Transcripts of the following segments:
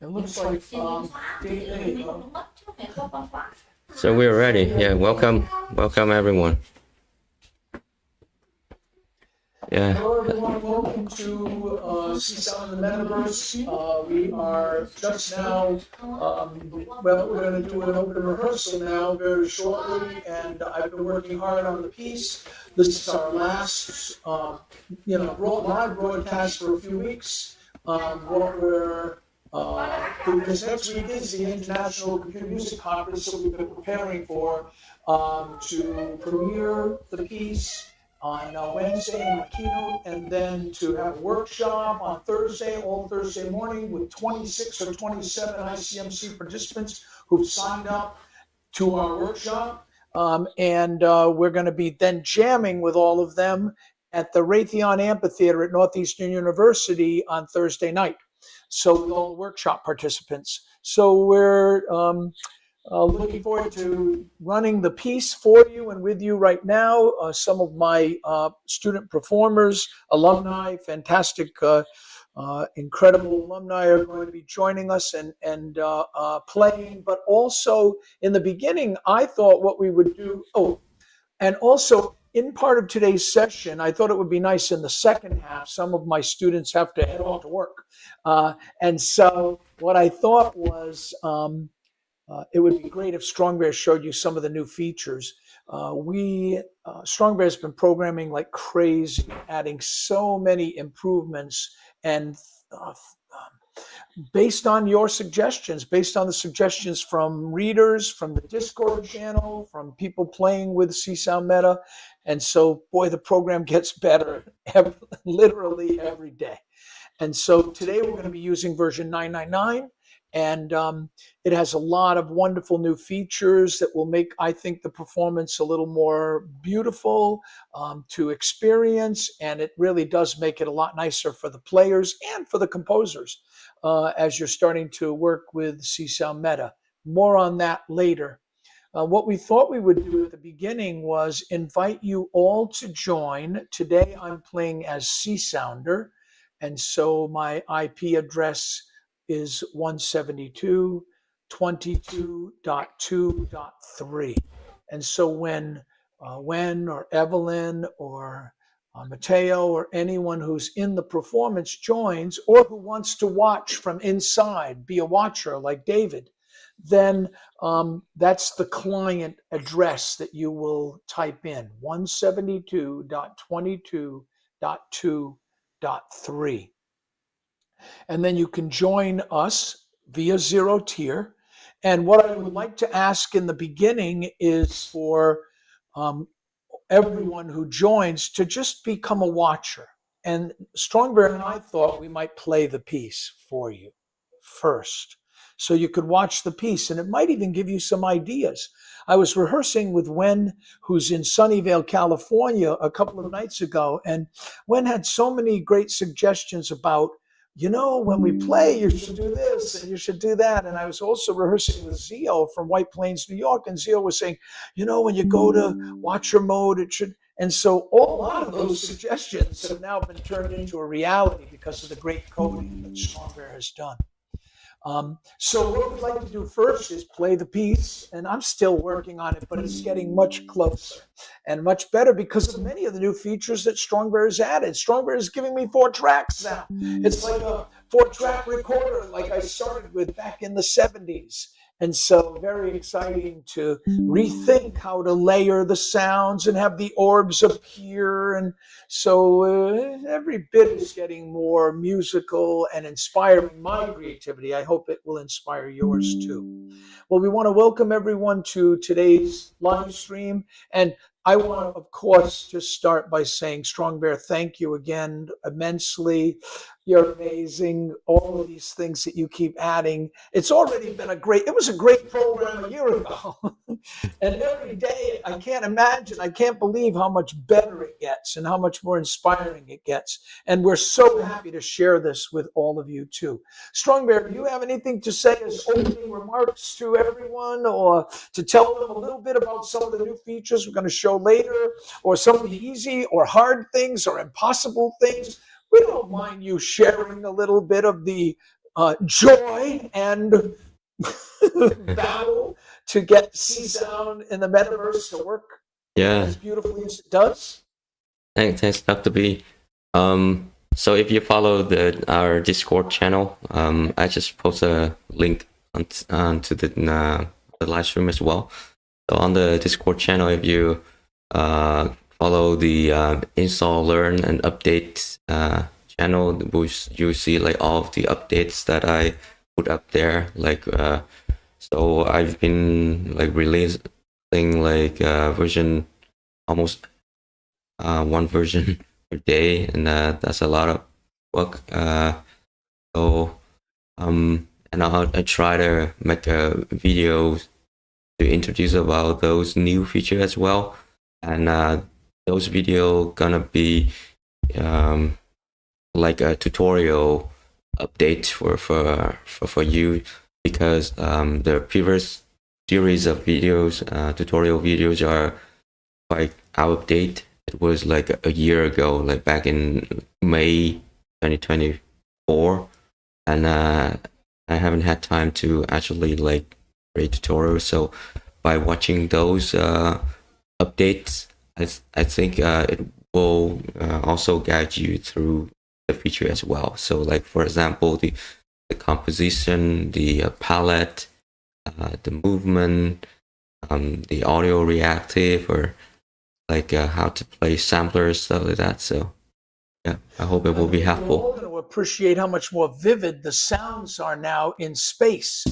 It looks like day 8. So we're ready. Yeah, welcome everyone. Yeah. Hello everyone, welcome to CSOund in the Metaverse. We are just now, we're going to do an open rehearsal now very shortly, and I've been working hard on the piece. This is our last, live broadcast for a few weeks. Because next week is the International Computer Music Conference, so we've been preparing for to premiere the piece on Wednesday in my keynote, and then to have a workshop on Thursday, all Thursday morning, with 26 or 27 ICMC participants who've signed up to our workshop. We're going to be then jamming with all of them at the Raytheon Amphitheater at Northeastern University on Thursday night. So with all the workshop participants. So we're looking forward to running the piece for you and with you right now. Some of my student performers, alumni, fantastic, incredible alumni are going to be joining us and playing. But also in the beginning, I thought what we would do, and also in part of today's session, I thought it would be nice in the second half, some of my students have to head off to work. And so what I thought was, it would be great if Strong Bear showed you some of the new features. Strong Bear has been programming like crazy, adding so many improvements, and based on your suggestions, based on the suggestions from readers, from the Discord channel, from people playing with CsoundMeta. And so, boy, the program gets better literally every day. And so today we're going to be using version 999. And it has a lot of wonderful new features that will make, I think, the performance a little more beautiful to experience. And it really does make it a lot nicer for the players and for the composers as you're starting to work with CsoundMeta. More on that later. What we thought we would do at the beginning was invite you all to join. Today I'm playing as CSounder. And so my IP address is 172.22.2.3. And so when or Evelyn or Matteo or anyone who's in the performance joins, or who wants to watch from inside, be a watcher like David, then that's the client address that you will type in, 172.22.2.3. And then you can join us via zero tier. And what I would like to ask in the beginning is for everyone who joins to just become a watcher. And Strong Bear and I thought we might play the piece for you first, so you could watch the piece, and it might even give you some ideas. I was rehearsing with Wen, who's in Sunnyvale, California, a couple of nights ago, and Wen had so many great suggestions about, when we play, you should do this and you should do that. And I was also rehearsing with Zio from White Plains, New York. And Zio was saying, when you go to watcher mode, it should. And so a lot of those suggestions have now been turned into a reality because of the great coding that Strong Bear has done. So what we'd like to do first is play the piece, and I'm still working on it, but it's getting much closer and much better because of many of the new features that Strong Bear has added. Strong Bear is giving me 4 tracks now. It's like a 4-track recorder like I started with back in the 70s. And so very exciting to rethink how to layer the sounds and have the orbs appear. And so every bit is getting more musical and inspiring my creativity. I hope it will inspire yours too. Well, we want to welcome everyone to today's live stream. And I want to, of course, just start by saying, Strong Bear, thank you again immensely. You're amazing. All of these things that you keep adding. It was a great program a year ago. And every day, I can't believe how much better it gets and how much more inspiring it gets. And we're so happy to share this with all of you too. Strong Bear, do you have anything to say as opening remarks to everyone, or to tell them a little bit about some of the new features we're going to show later, or some of the easy or hard things or impossible things? We don't mind you sharing a little bit of the joy and battle to get C-Sound in the metaverse to work as beautifully as it does. Thanks, Dr.B. So if you follow our Discord channel, I just post a link onto the live stream as well. So on the Discord channel, if you follow the install, learn, and update channel, you see like all of the updates that I put up there. Like so I've been like releasing like version, almost one version per day, and that's a lot of work. And I try to make a video to introduce about those new features as well, and those video gonna be like a tutorial update for you, because the previous series of videos, tutorial videos, are quite out of date. It was like a year ago, like back in May 2024, and I haven't had time to actually like create tutorials. So by watching those updates, I think it will also guide you through the feature as well. So like, for example, the composition, the palette, the movement, the audio reactive, or like how to play samplers, stuff like that. So yeah, I hope it will be helpful. We're all going to appreciate how much more vivid the sounds are now in space.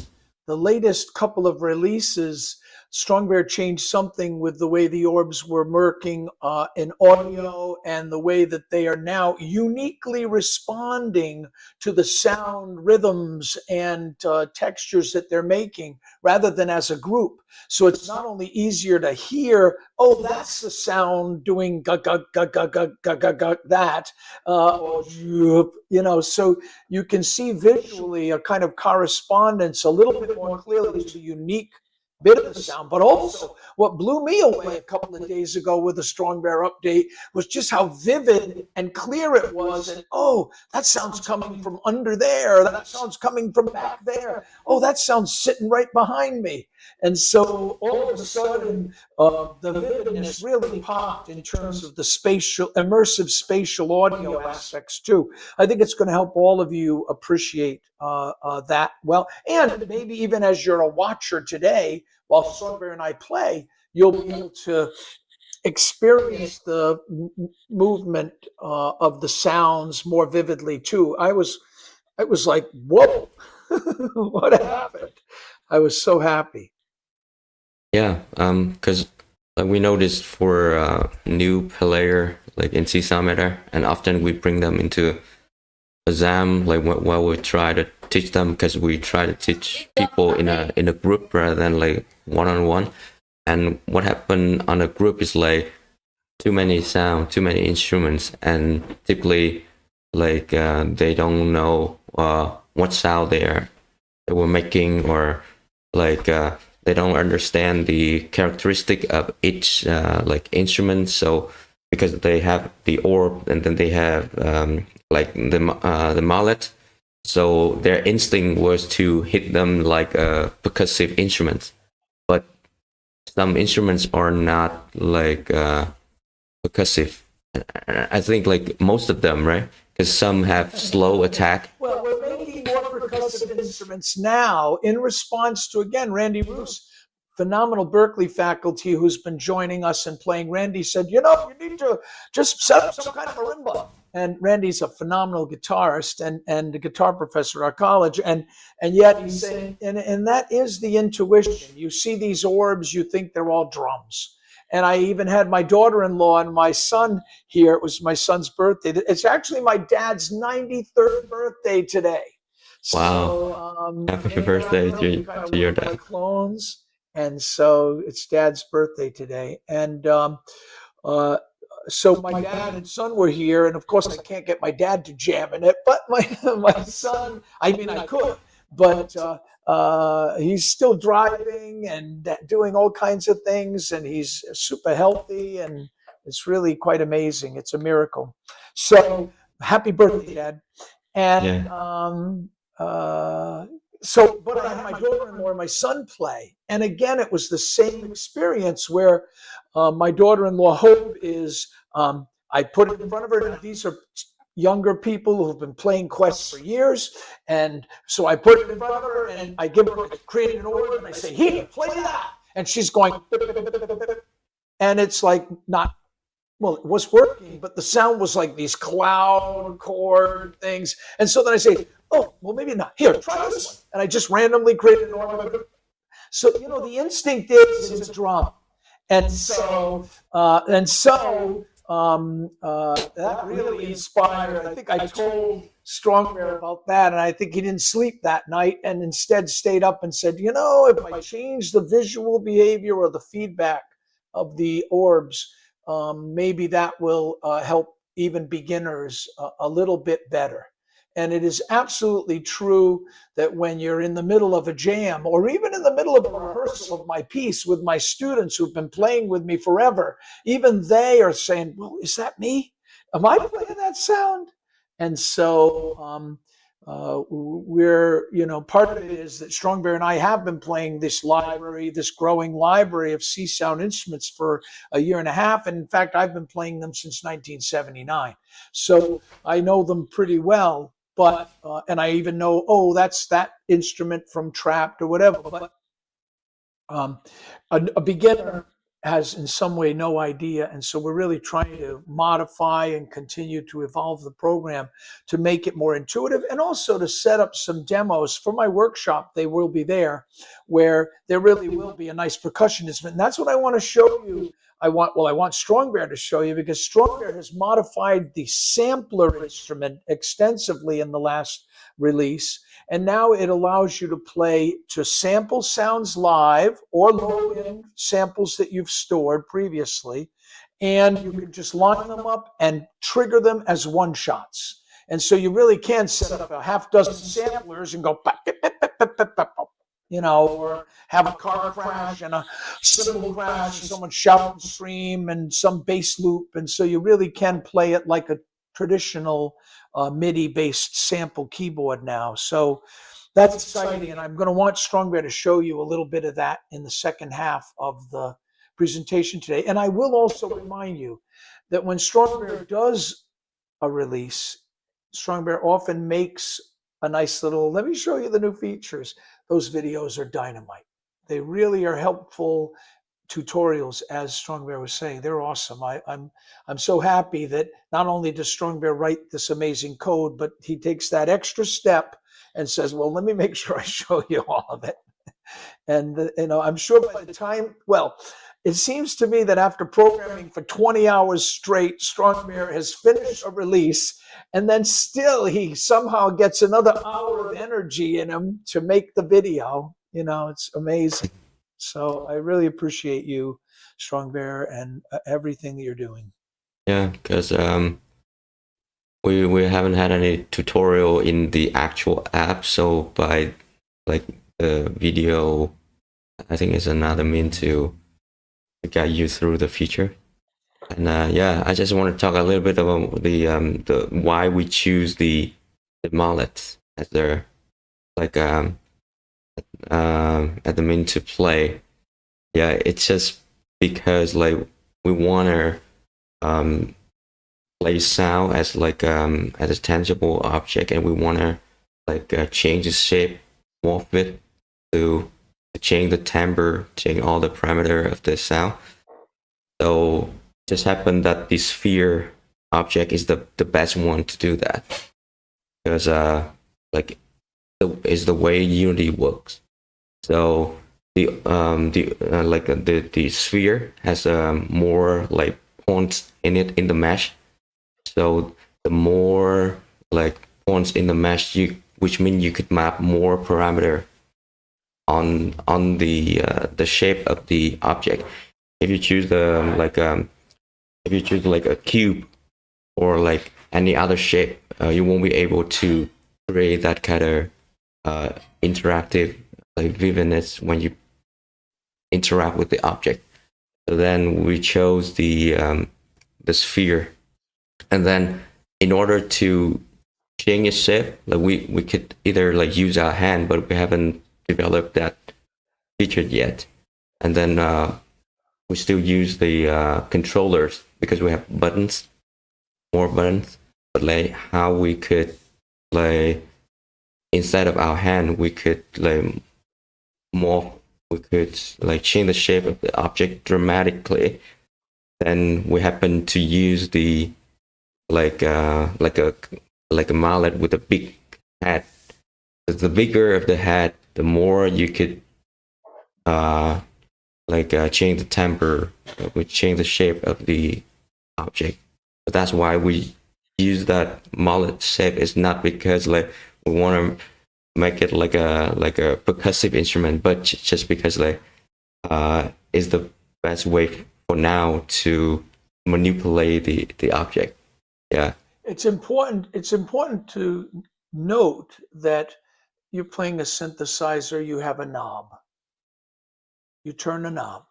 The latest couple of releases, Strong Bear changed something with the way the orbs were working in audio, and the way that they are now uniquely responding to the sound rhythms and textures that they're making, rather than as a group. So it's not only easier to hear, oh, that's the sound doing that, so you can see visually a kind of correspondence a little bit more clearly to the unique bit of the sound. But also, what blew me away a couple of days ago with the Strong Bear update was just how vivid and clear it was. And oh, that sound's coming from under there. That sound's coming from back there. Oh, that sound's sitting right behind me. And so all of a sudden, the vividness really popped in terms of the spatial, immersive spatial audio aspects too. I think it's going to help all of you appreciate that well. And maybe even as you're a watcher today, while Strong Bear and I play, you'll be able to experience the movement of the sounds more vividly too. I was like, whoa, what happened? I was so happy. Yeah, because we noticed for new player like in CsoundMeta, and often we bring them into exam, like while we try to teach them, because we try to teach people in a group rather than like one-on-one. And what happened on a group is like too many sound, too many instruments, and typically like they don't know what sound they were making, or like they don't understand the characteristic of each like instrument. So because they have the orb, and then they have like the mallet, so their instinct was to hit them like a percussive instrument. But some instruments are not like percussive. I think like most of them, right? Because some have slow attack. Well, we're making more percussive instruments now in response to, again, Randy Roos, phenomenal Berkeley faculty who's been joining us and playing. Randy said, you need to just set up some kind of marimba. And Randy's a phenomenal guitarist and a guitar professor at our college. And yet he's saying, and that is the intuition. You see these orbs, you think they're all drums. And I even had my daughter-in-law and my son here. It was my son's birthday. It's actually my dad's 93rd birthday today. Wow. So, happy birthday to your dad. Clones. And so it's Dad's birthday today. And so my dad and son were here. And of course, I can't get my dad to jam in it. But my son, I mean, I could. But he's still driving and doing all kinds of things. And he's super healthy. And it's really quite amazing. It's a miracle. So happy birthday, Dad. And So, but I had my daughter-in-law and my son play, and again, it was the same experience where my daughter-in-law Hope is. I put it in front of her, and these are younger people who've been playing quests for years, and so I put it in front of her, and I create an orb, and I say, "Here, play that," and she's going, and it's like not. Well, it was working, but the sound was like these cloud chord things. And so then I say, oh, well, maybe not. Here, try this one. And I just randomly created an organ. So, the instinct is it's a drum. And so, that really inspired. I think I told Strong Bear about that, and I think he didn't sleep that night and instead stayed up and said, if I change the visual behavior or the feedback of the orbs, maybe that will help even beginners a little bit better. And it is absolutely true that when you're in the middle of a jam or even in the middle of a rehearsal of my piece with my students who've been playing with me forever, even they are saying, well, is that me? Am I playing that sound? And so we're, part of it is that Strong Bear and I have been playing this growing library of C sound instruments for a year and a half. And in fact, I've been playing them since 1979. So I know them pretty well, but, and I even know, that's that instrument from Trapped or whatever. But a beginner has in some way no idea. And so we're really trying to modify and continue to evolve the program to make it more intuitive and also to set up some demos for my workshop. They will be there where there really will be a nice percussion instrument. And that's what I want to show you. I want Strong Bear to show you because Strong Bear has modified the sampler instrument extensively in the last release. And now it allows you to sample sounds live or load in samples that you've stored previously. And you can just line them up and trigger them as one shots. And so you really can set up a half dozen samplers and go, or have a car crash and a cymbal crash and someone shout and scream and some bass loop. And so you really can play it like a traditional MIDI-based sample keyboard now. So that's exciting, and I'm going to want Strong Bear to show you a little bit of that in the second half of the presentation today. And I will also remind you that when Strong Bear does a release, Strong Bear often makes a nice little, let me show you the new features. Those videos are dynamite. They really are helpful tutorials, as Strong Bear was saying. They're awesome. I'm so happy that not only does Strong Bear write this amazing code, but he takes that extra step and says, well, let me make sure I show you all of it. And I'm sure by the time, it seems to me that after programming for 20 hours straight, Strong Bear has finished a release, and then still he somehow gets another hour of energy in him to make the video. It's amazing. So I really appreciate you, Strong Bear, and everything that you're doing. Yeah, because we haven't had any tutorial in the actual app, so by the video, I think is another means to guide you through the feature. And I just want to talk a little bit about the why we choose the Mallet as their at the mean to play. Yeah, it's just because we want to play sound as as a tangible object, and we want to change the shape, morph it to change the timbre, change all the parameter of the sound. So it just happened that the sphere object is the best one to do that, because is the way Unity works. So the sphere has more points in it in the mesh. So the more points in the mesh, which means you could map more parameter on the shape of the object. If you choose a cube or any other shape, you won't be able to create that kind of interactive vividness when you interact with the object. So then we chose the sphere, and then in order to change its shape. Like we could either like use our hand, but we haven't developed that feature yet. And then we still use the controllers because we have buttons, more buttons. But like how we could like inside of our hand, we could like morph. We could like change the shape of the object dramatically. Then we happen to use the like a mallet with a big head. The bigger of the head, the more you could change the temper, we change the shape of the object. But that's why we use that mallet shape. It's not because like we want to make it like a percussive instrument, but just because like is the best way for now to manipulate the object. Yeah. It's important to note that you're playing a synthesizer, you have a knob. You turn a knob.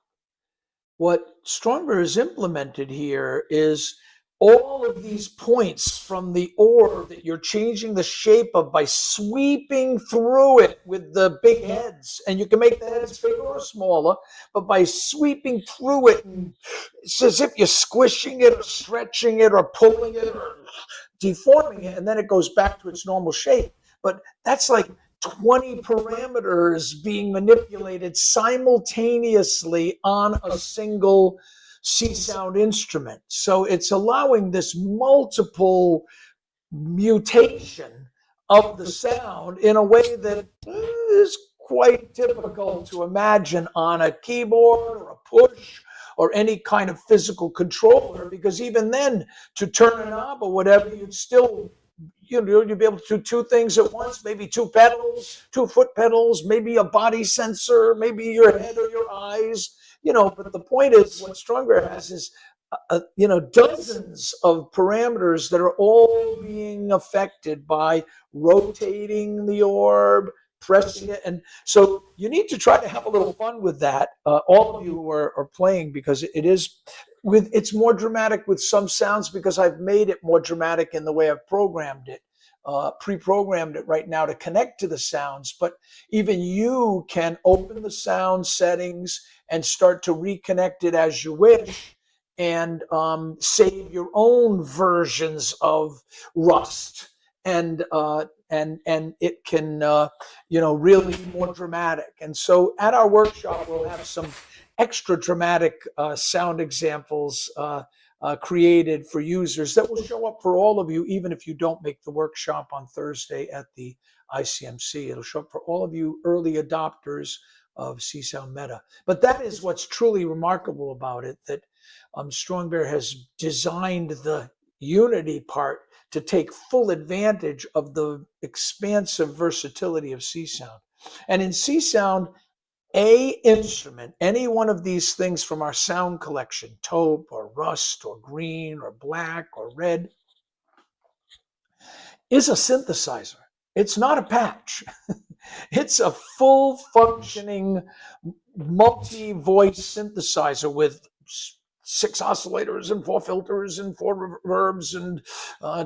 What Strong Bear has implemented here is all of these points from the orb that you're changing the shape of by sweeping through it with the big heads. And you can make the heads bigger or smaller, but by sweeping through it, and it's as if you're squishing it or stretching it or pulling it or deforming it, and then it goes back to its normal shape. But that's like 20 parameters being manipulated simultaneously on a single C-sound instrument. So it's allowing this multiple mutation of the sound in a way that is quite difficult to imagine on a keyboard or a push or any kind of physical controller, because even then, to turn a knob or whatever, you'd be able to do two things at once, maybe two pedals, 2 foot pedals, maybe a body sensor, maybe your head or your eyes, but the point is what Strong Bear has is, dozens of parameters that are all being affected by rotating the orb, pressing it. And so you need to try to have a little fun with that, all of you who are playing, because it's more dramatic with some sounds because I've made it more dramatic in the way I've programmed it, pre-programmed it right now to connect to the sounds. But even you can open the sound settings and start to reconnect it as you wish, and save your own versions of Rust, and it can really be more dramatic. And so at our workshop we'll have some extra dramatic sound examples created for users that will show up for all of you, even if you don't make the workshop on Thursday at the ICMC. It'll show up for all of you early adopters of CsoundMeta. But that is what's truly remarkable about it, that Strong Bear has designed the unity part to take full advantage of the expansive versatility of C-Sound. And in C-Sound, a instrument, any one of these things from our sound collection, taupe or rust or green or black or red, is a synthesizer. It's not a patch. It's a full functioning multi-voice synthesizer with 6 oscillators and 4 filters and 4 reverbs and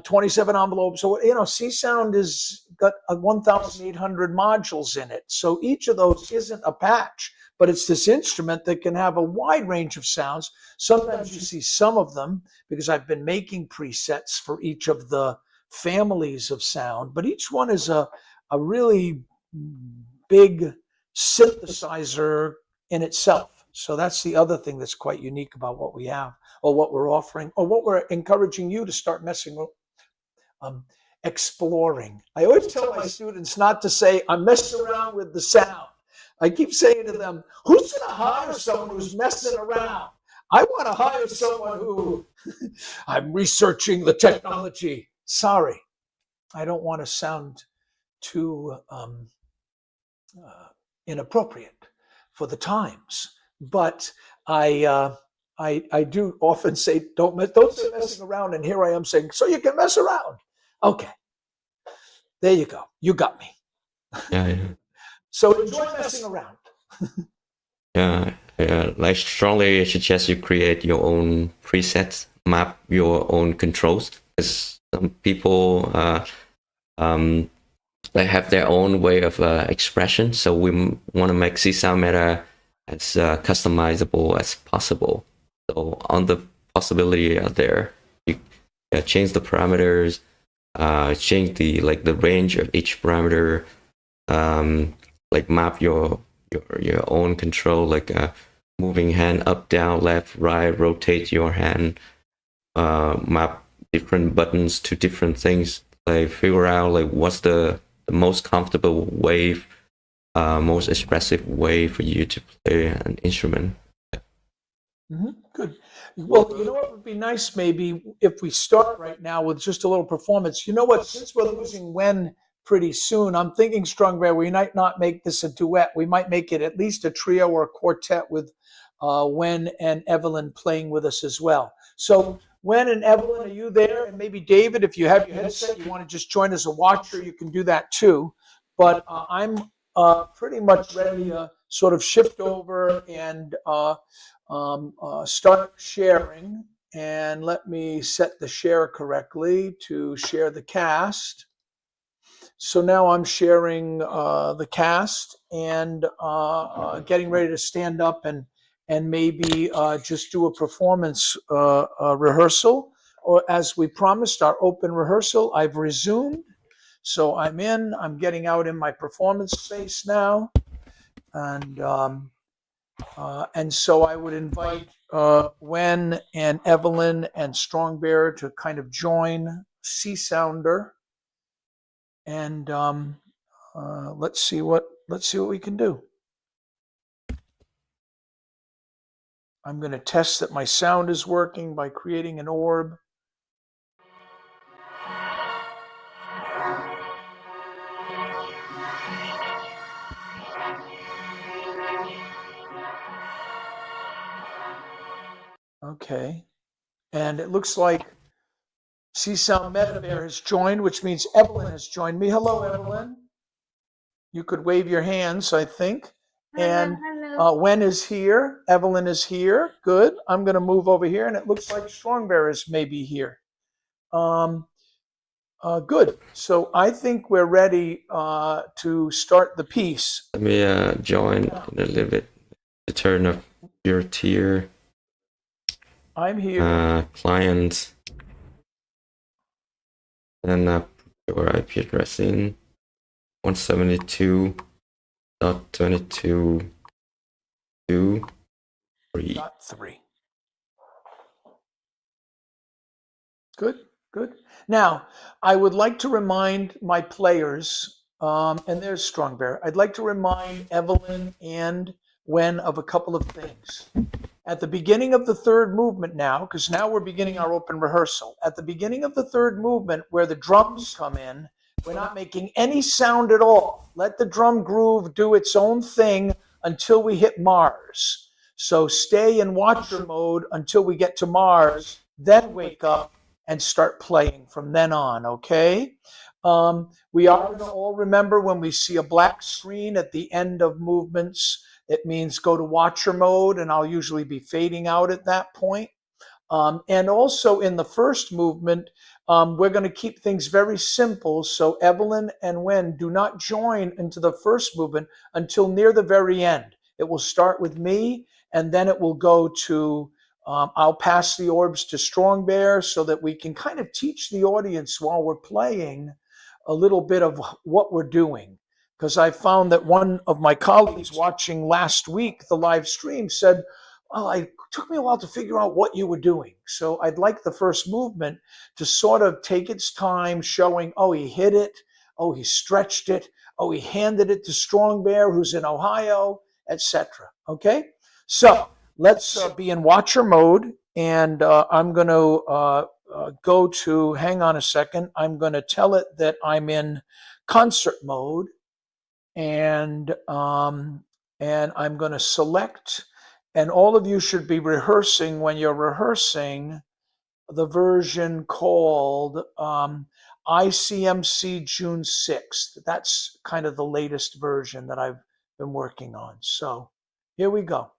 27 envelopes. So, C-Sound has got 1,800 modules in it. So each of those isn't a patch, but it's this instrument that can have a wide range of sounds. Sometimes you see some of them because I've been making presets for each of the families of sound, but each one is a really big synthesizer in itself. So that's the other thing that's quite unique about what we have, or what we're offering, or what we're encouraging you to start messing with, exploring. I always tell my students not to say, I'm messing around with the sound. I keep saying to them, who's going to hire someone who's messing around? I want to hire someone who, I'm researching the technology. Sorry, I don't want to sound too inappropriate for the times. But I do often say, don't say messing around, and here I am saying, so you can mess around. Okay, there you go. You got me. Yeah. So enjoy messing around. Yeah. I strongly suggest you create your own presets, map your own controls. Because some people they have their own way of expression. So we want to make CsoundMeta as customizable as possible. So on the possibility out there, you change the parameters, change the range of each parameter, like map your own control, like moving hand up, down, left, right, rotate your hand, map different buttons to different things, like figure out like what's the most comfortable way, most expressive way for you to play an instrument. Good. Well, you know what would be nice maybe if we start right now with just a little performance. You know what? Since we're losing Wen pretty soon, I'm thinking, Strong Bear, we might not make this a duet. We might make it at least a trio or a quartet with Wen and Evelyn playing with us as well. So Wen and Evelyn, are you there? And maybe David, if you have your headset, you want to just join as a watcher, you can do that too. But I'm pretty much ready to sort of shift over and start sharing. And let me set the share correctly to share the cast. So now I'm sharing the cast and getting ready to stand up and maybe just do a performance rehearsal. Or as we promised, our open rehearsal, I've resumed. So I'm getting out in my performance space now. And so I would invite Wen and Evelyn and Strong Bear to kind of join C Sounder, and let's see what we can do. I'm going to test that my sound is working by creating an orb. Okay, and it looks like CsoundMeta Bear has joined, which means Evelyn has joined me. Hello, Evelyn. You could wave your hands, I think. And Wen is here. Evelyn is here. Good. I'm going to move over here, and it looks like Strong Bear is maybe here. Good. So I think we're ready to start the piece. Let me join in a little bit. The turn of your tier. I'm here. Client. And your IP address in 172.22.2.3. Good, good. Now, I would like to remind my players, and there's Strong Bear. I'd like to remind Evelyn and Wen of a couple of things. At the beginning of the third movement now, because now we're beginning our open rehearsal, at the beginning of the third movement where the drums come in, we're not making any sound at all. Let the drum groove do its own thing until we hit Mars. So stay in watcher mode until we get to Mars, then wake up and start playing from then on, okay? We are going to all remember when we see a black screen at the end of movements, it means go to watcher mode, and I'll usually be fading out at that point. And also in the first movement, we're going to keep things very simple. So Evelyn and Wen do not join into the first movement until near the very end. It will start with me, and then it will go to, I'll pass the orbs to Strong Bear so that we can kind of teach the audience while we're playing a little bit of what we're doing. Because I found that one of my colleagues watching last week, the live stream, said, well, it took me a while to figure out what you were doing. So I'd like the first movement to sort of take its time showing, oh, he hit it, oh, he stretched it, oh, he handed it to Strong Bear, who's in Ohio, etc. Okay? So let's be in watcher mode, and I'm going to go to, hang on a second, I'm going to tell it that I'm in concert mode. And I'm going to select, and all of you should be rehearsing when you're rehearsing the version called ICMC June 6th. That's kind of the latest version that I've been working on. So here we go.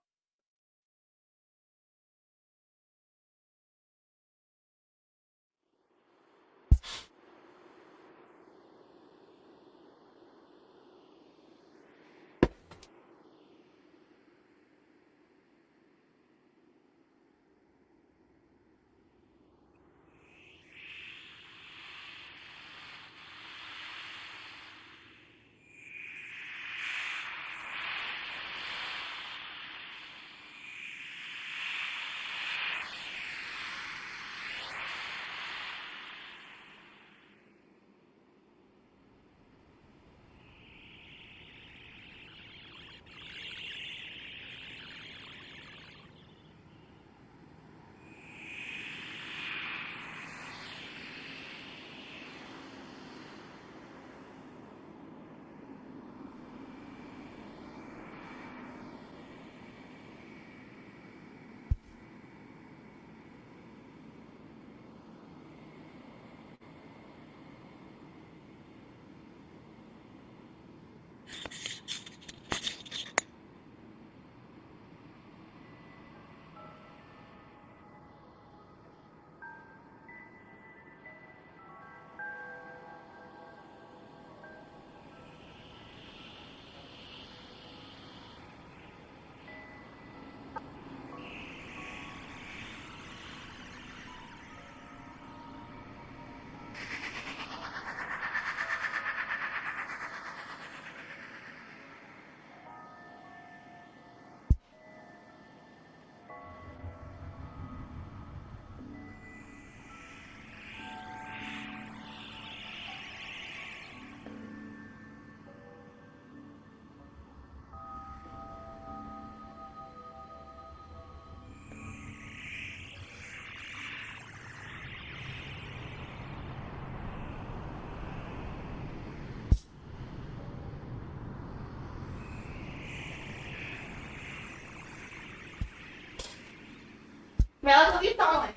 relatively solid.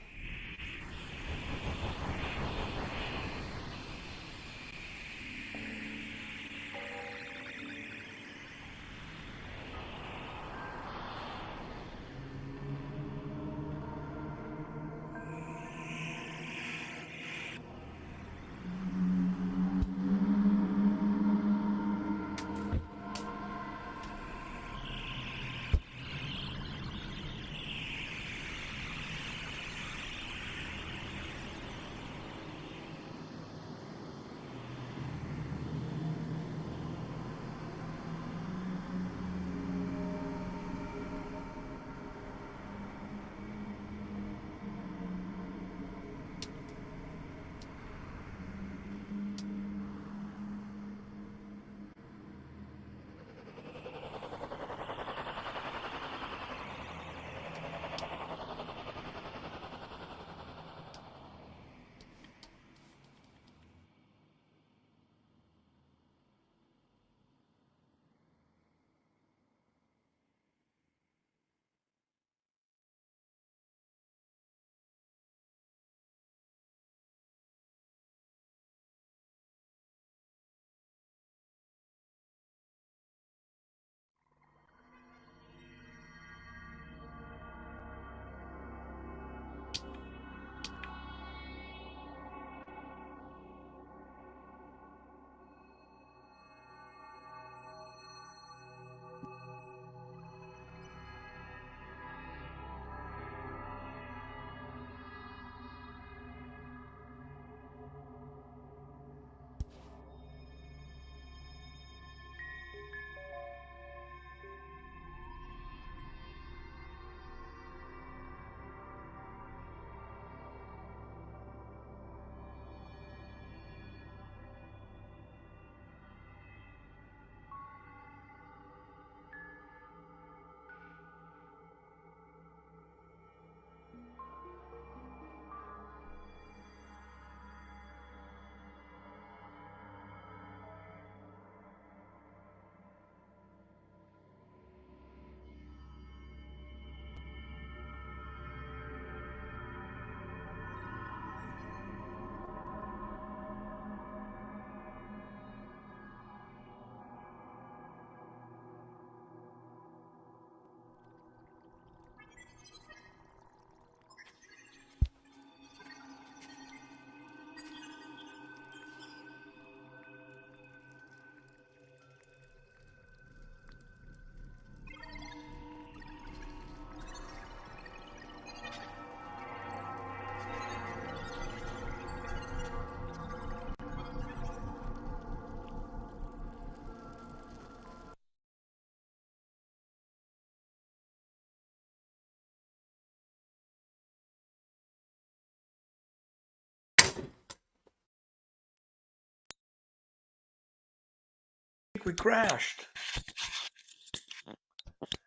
We crashed.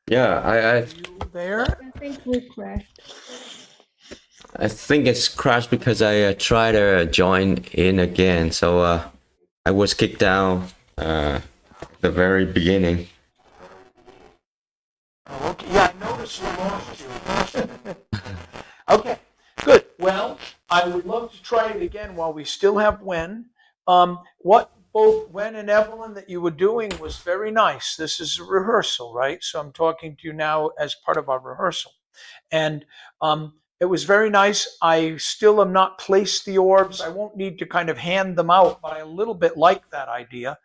Yeah, Are you there? I think we crashed. I think it's crashed because I tried to join in again. So I was kicked out the very beginning. Oh, okay. Yeah, I noticed we lost you. Okay, good. Well, I would love to try it again while we still have Wen. What both Wen and Evelyn that you were doing was very nice. This is a rehearsal, right? So I'm talking to you now as part of our rehearsal. And it was very nice. I still am not placed the orbs. I won't need to kind of hand them out, but I a little bit like that idea.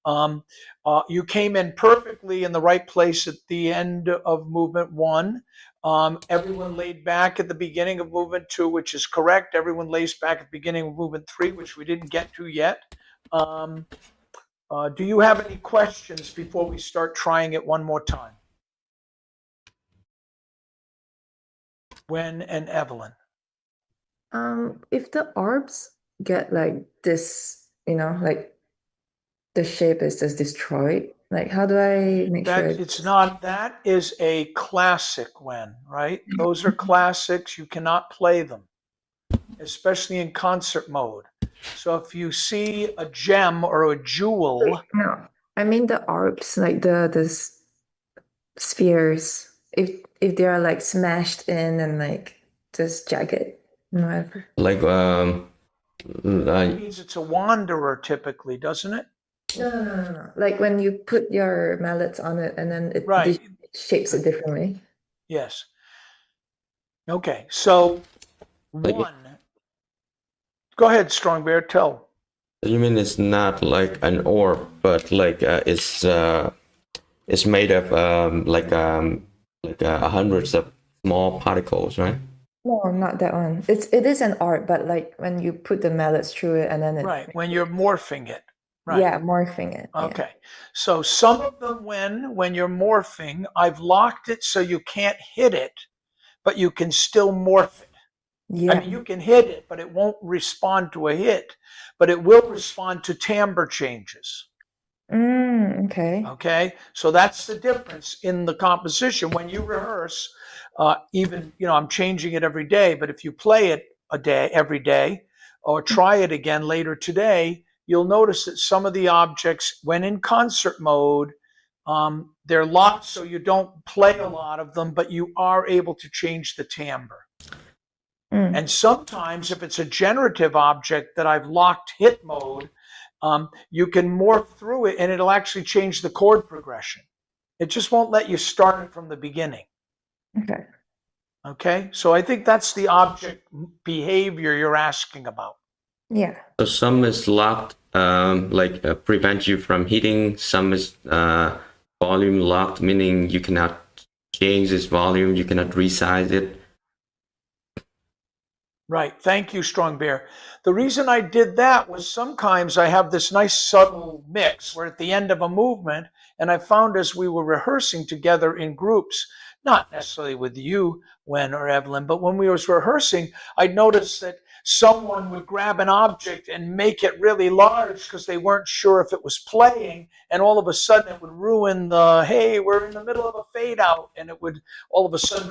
You came in perfectly in the right place at the end of movement one. Everyone laid back at the beginning of movement two, which is correct. Everyone lays back at the beginning of movement three, which we didn't get to yet. Do you have any questions before we start trying it one more time? Wen and Evelyn. If the orbs get like this, like the shape is just destroyed, like how do I make sure It's not, that is a classic, Wen, right? Those are classics. You cannot play them, especially in concert mode. So if you see a gem or a jewel, No, I mean the orbs, like the spheres. If they are like smashed in and like just jagged, whatever. Like It like means it's a wanderer typically, doesn't it? No. Like when you put your mallets on it and then it Right. shapes it differently. Yes. Okay. So Like- one. Go ahead, Strong Bear. Tell. you mean it's not like an orb, but like it's made of hundreds of small particles, right? No, not that one. It is an art, but like when you put the mallets through it and then it Right. When you're morphing it. Right. yeah, morphing it. Yeah. Okay. So some of them, when you're morphing, I've locked it so you can't hit it, but you can still morph it. Yeah. I mean, you can hit it, but it won't respond to a hit, but it will respond to timbre changes. Okay. Okay. So that's the difference in the composition. When you rehearse, even, I'm changing it every day, but if you play it every day, or try it again later today, you'll notice that some of the objects, when in concert mode, they're locked so you don't play a lot of them, but you are able to change the timbre. And sometimes if it's a generative object that I've locked hit mode, you can morph through it and it'll actually change the chord progression. It just won't let you start it from the beginning. Okay. Okay, so I think that's the object behavior you're asking about. Yeah. So some is locked, prevent you from hitting. Some is volume locked, meaning you cannot change this volume, you cannot resize it. Right. Thank you, Strong Bear. The reason I did that was sometimes I have this nice subtle mix where at the end of a movement, and I found as we were rehearsing together in groups, not necessarily with you, Wen or Evelyn, but when we was rehearsing, I'd noticed that someone would grab an object and make it really large because they weren't sure if it was playing, and all of a sudden it would ruin hey, we're in the middle of a fade out, and it would all of a sudden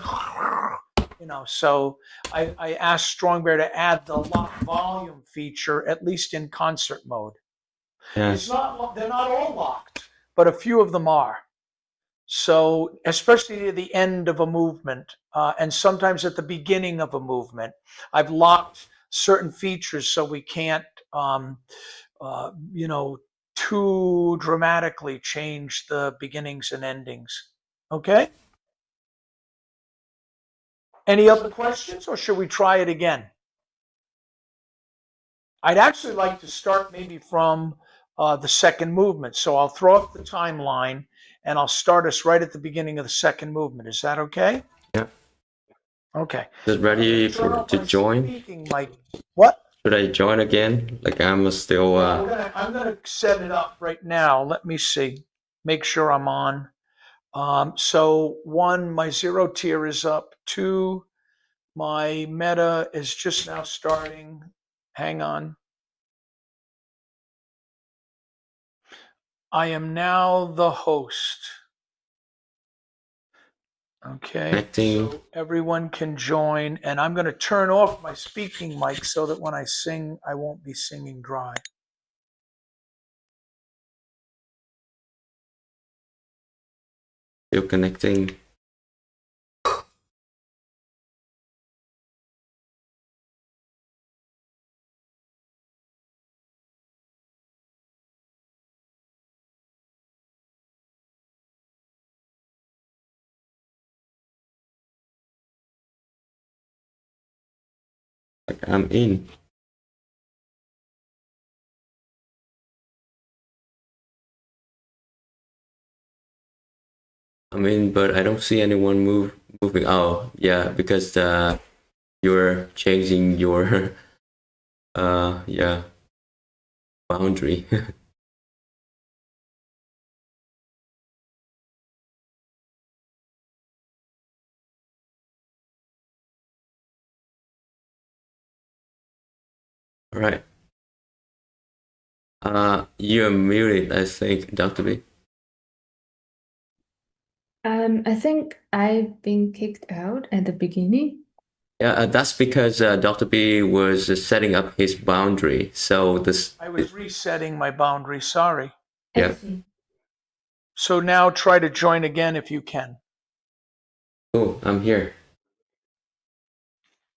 so I asked Strong Bear to add the lock volume feature, at least in concert mode. Yes. They're not all locked, but a few of them are. So especially at the end of a movement, and sometimes at the beginning of a movement, I've locked certain features so we can't, too dramatically change the beginnings and endings. Okay? Any other questions, or should we try it again? I'd actually like to start maybe from the second movement. So I'll throw up the timeline and I'll start us right at the beginning of the second movement. Is that okay? Yeah. Okay. Is it ready to join? Speaking, Mike. What? Should I join again? Like I'm still. I'm gonna set it up right now. Let me see. Make sure I'm on. So 1, my 0 tier is up. 2, my meta is just now starting. Hang on. I am now the host. Okay, Connecting. so everyone can join, and I'm going to turn off my speaking mic so that when I sing, I won't be singing dry. Still connecting. Like I'm in. I'm in, but I don't see anyone moving. Oh, yeah, because you're changing your boundary. All right. You're muted, I think, Dr.B. I think I've been kicked out at the beginning. Yeah, that's because Dr.B was setting up his boundary. So this. I was resetting my boundary, sorry. Yeah. I see. So now try to join again if you can. Oh, I'm here.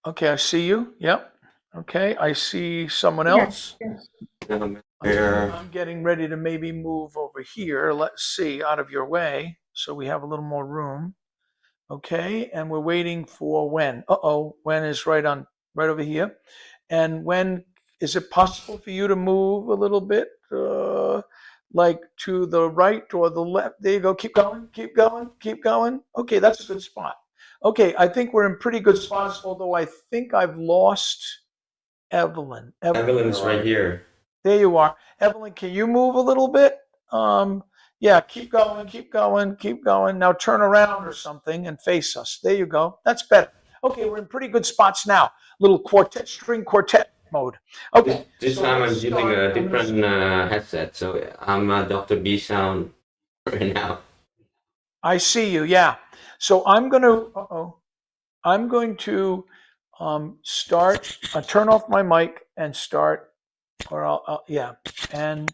Okay, I see you. Yep. Okay, I see someone Yes, else. yes. Bear. I'm getting ready to maybe move over here. Let's see, out of your way, so we have a little more room. Okay, and we're waiting for Wen. Uh-oh, Wen is right over here. And Wen, is it possible for you to move a little bit, like to the right or the left? There you go. Keep going, keep going, keep going. Okay, that's a good spot. Okay, I think we're in pretty good spots, although I think I've lost Evelyn. Evelyn's right here. There you are. Evelyn, can you move a little bit? Yeah, keep going, keep going, keep going. Now turn around or something and face us. There you go. That's better. Okay, we're in pretty good spots now. Little quartet, string quartet mode. Okay. This so time let's I'm using start. a I'm gonna different headset, so I'm Dr.B sound right now. I see you. Yeah. So I'm going to start. Turn off my mic and start. Or yeah. And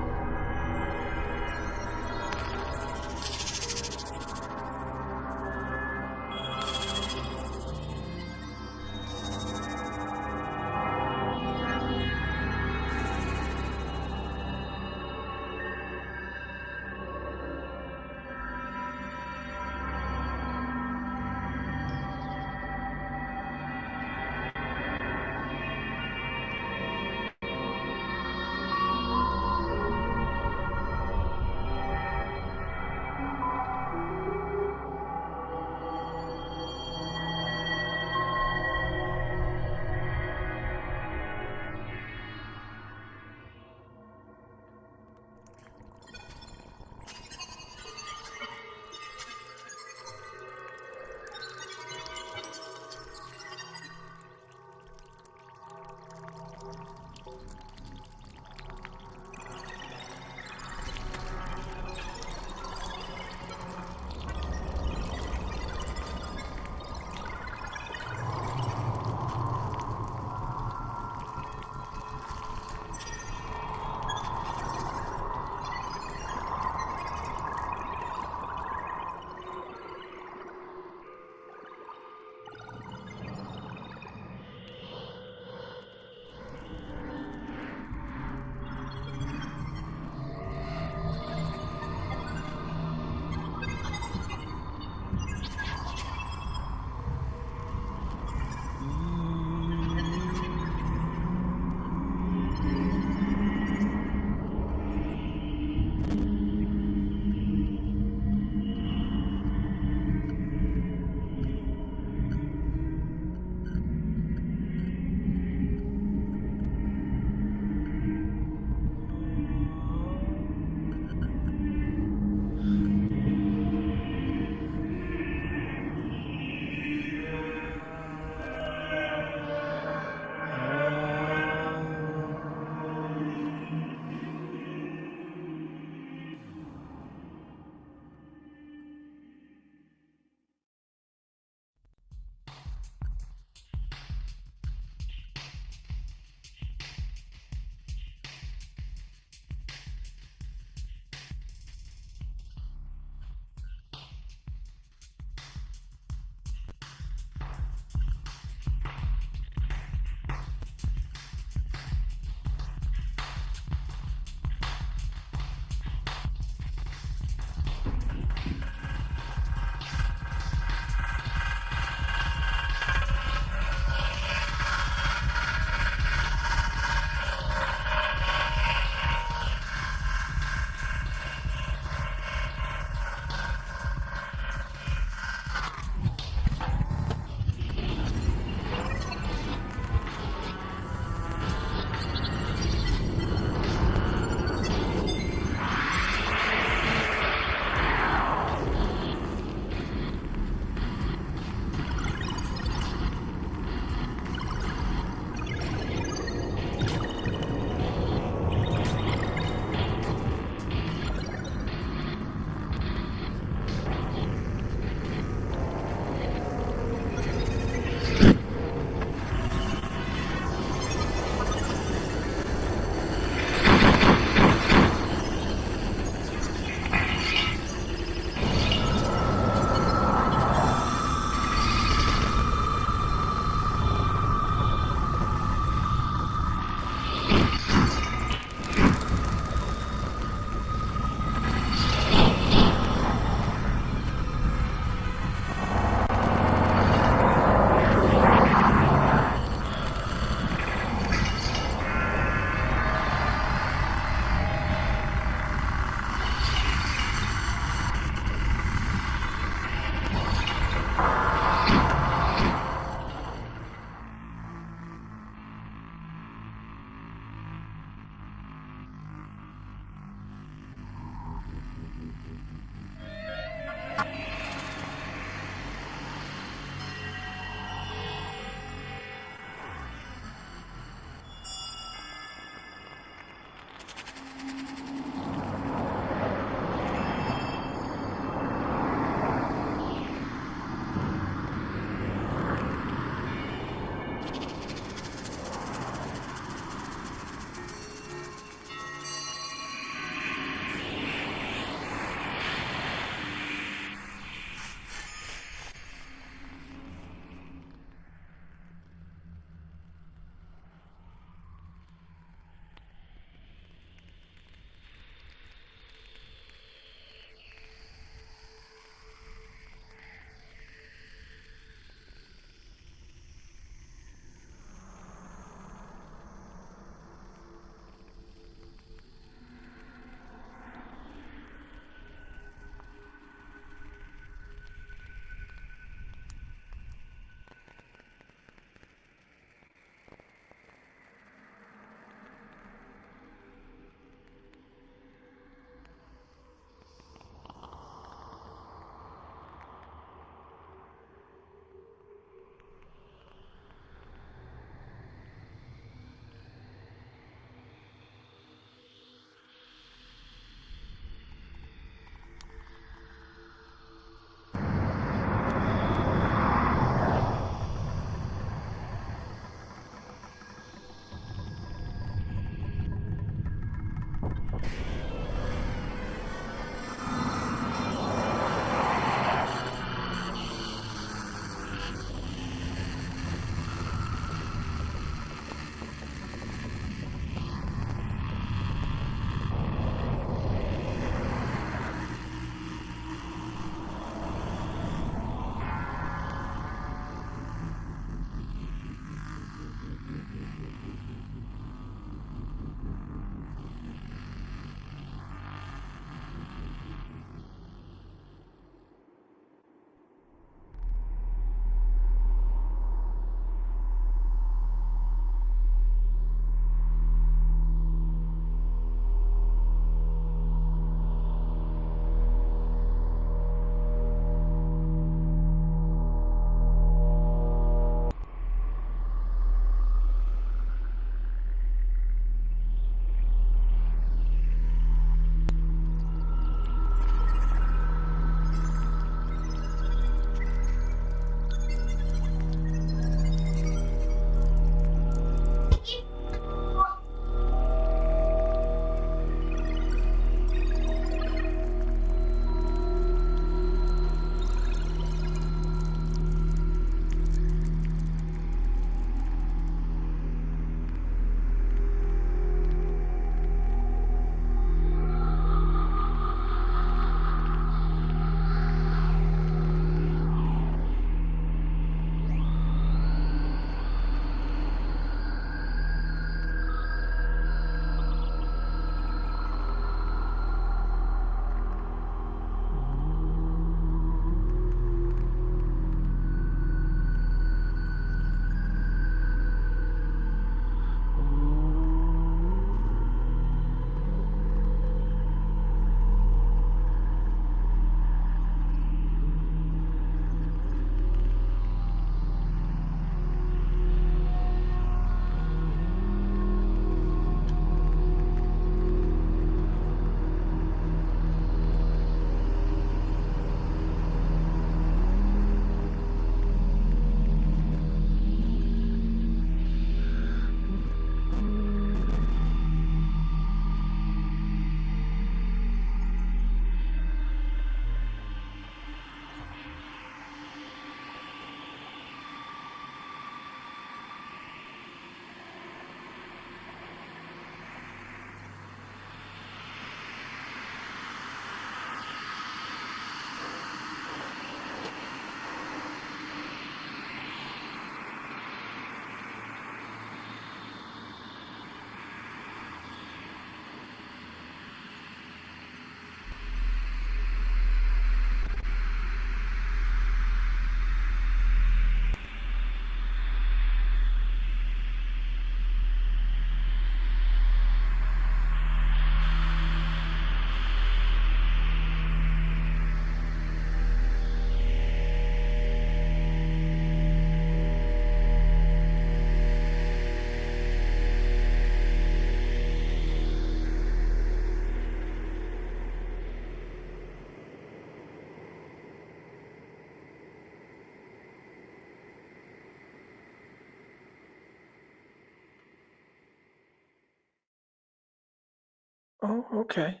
Oh, okay.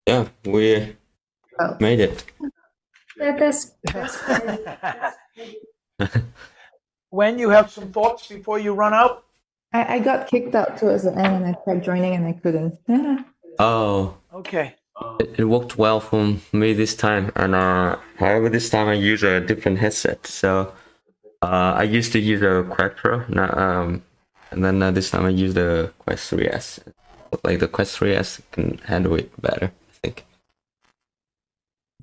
Yeah, we Oh, made it. That's fine. When you have some thoughts before you run out? I got kicked out towards the end and I tried joining and I couldn't. Oh, Okay. it worked well for me this time, and however this time I use a different headset. So I used to use a Quest Pro, and then this time I use the Quest 3S. Like the Quest 3S can handle it better, I think.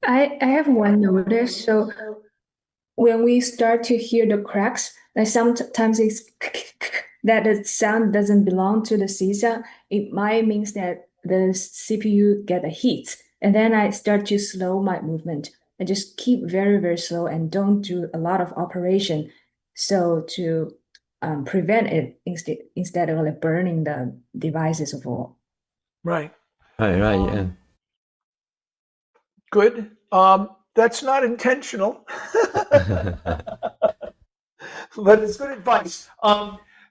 I have one notice. So when we start to hear the cracks, like sometimes it's that the sound doesn't belong to the CISA, it might means that the CPU get a heat. And then I start to slow my movement. I just keep very, very slow and don't do a lot of operation. So to prevent it instead of like burning the devices of all. Right. Right, yeah. Good. That's not intentional, but it's good advice.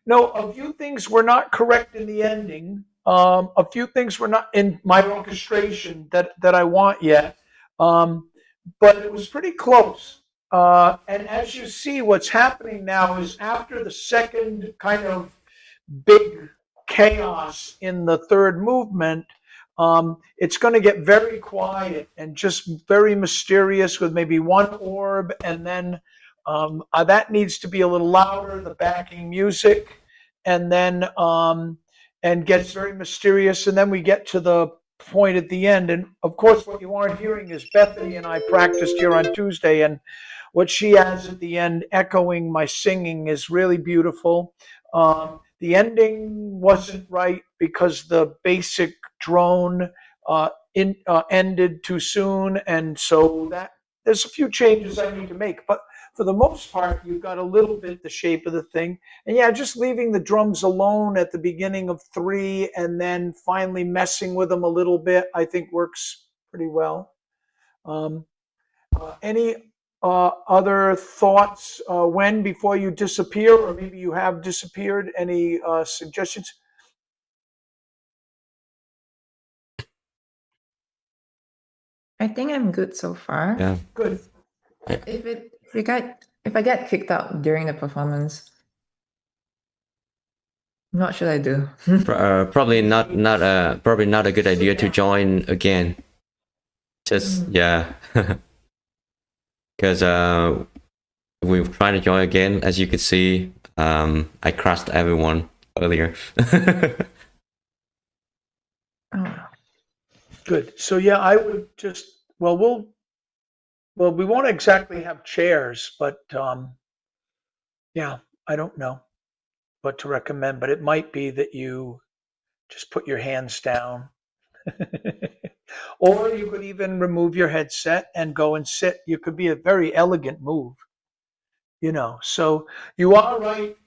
No, a few things were not correct in the ending. A few things were not in my orchestration that I want yet. But it was pretty close. And as you see, what's happening now is after the second kind of big chaos in the third movement, it's going to get very quiet and just very mysterious with maybe one orb, and then that needs to be a little louder, the backing music, and then and gets very mysterious, and then we get to the point at the end. And of course, what you aren't hearing is Bethany and I practiced here on Tuesday, and what she adds at the end, echoing my singing, is really beautiful. The ending wasn't right because the basic drone ended too soon, and so that there's a few changes I need to make. But for the most part, you've got a little bit the shape of the thing, and yeah, just leaving the drums alone at the beginning of 3, and then finally messing with them a little bit, I think works pretty well. Any other thoughts when before you disappear, or maybe you have disappeared? Any suggestions? I think I'm good so far. Yeah. Good. If I get kicked out during the performance, what should I do? Probably not a good idea to join again. Just yeah, because we're trying to join again. As you could see, I crushed everyone earlier. Oh. Good. So yeah, I would just we won't exactly have chairs, but yeah, I don't know what to recommend, but it might be that you just put your hands down. Or you could even remove your headset and go and sit. You could be a very elegant move, So you are right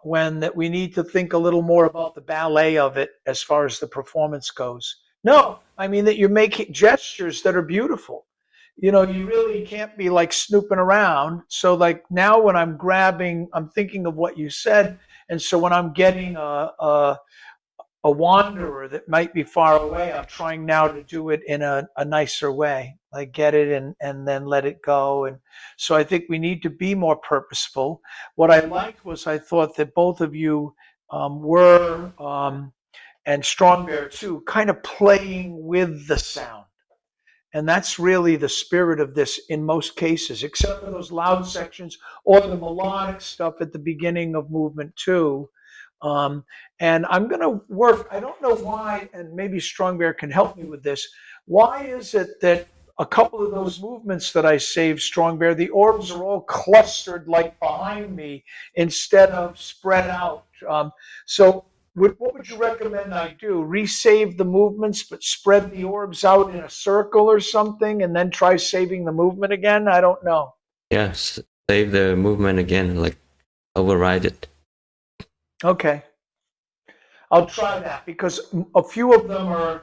when that we need to think a little more about the ballet of it as far as the performance goes. No, I mean that you're making gestures that are beautiful. You really can't be like snooping around. So like now when I'm thinking of what you said, and so when I'm getting a wanderer that might be far away, I'm trying now to do it in a nicer way, like get it and then let it go. And so I think we need to be more purposeful. What I liked was I thought that both of you were, and Strong Bear too, kind of playing with the sound. And that's really the spirit of this in most cases, except for those loud sections or the melodic stuff at the beginning of movement 2. And I'm going to work, I don't know why, and maybe Strong Bear can help me with this. Why is it that a couple of those movements that I saved, Strong Bear, the orbs are all clustered like behind me instead of spread out? So what would you recommend I do? Resave the movements, but spread the orbs out in a circle or something, and then try saving the movement again? I don't know. Yes, save the movement again, like override it. Okay. I'll try that because a few of them are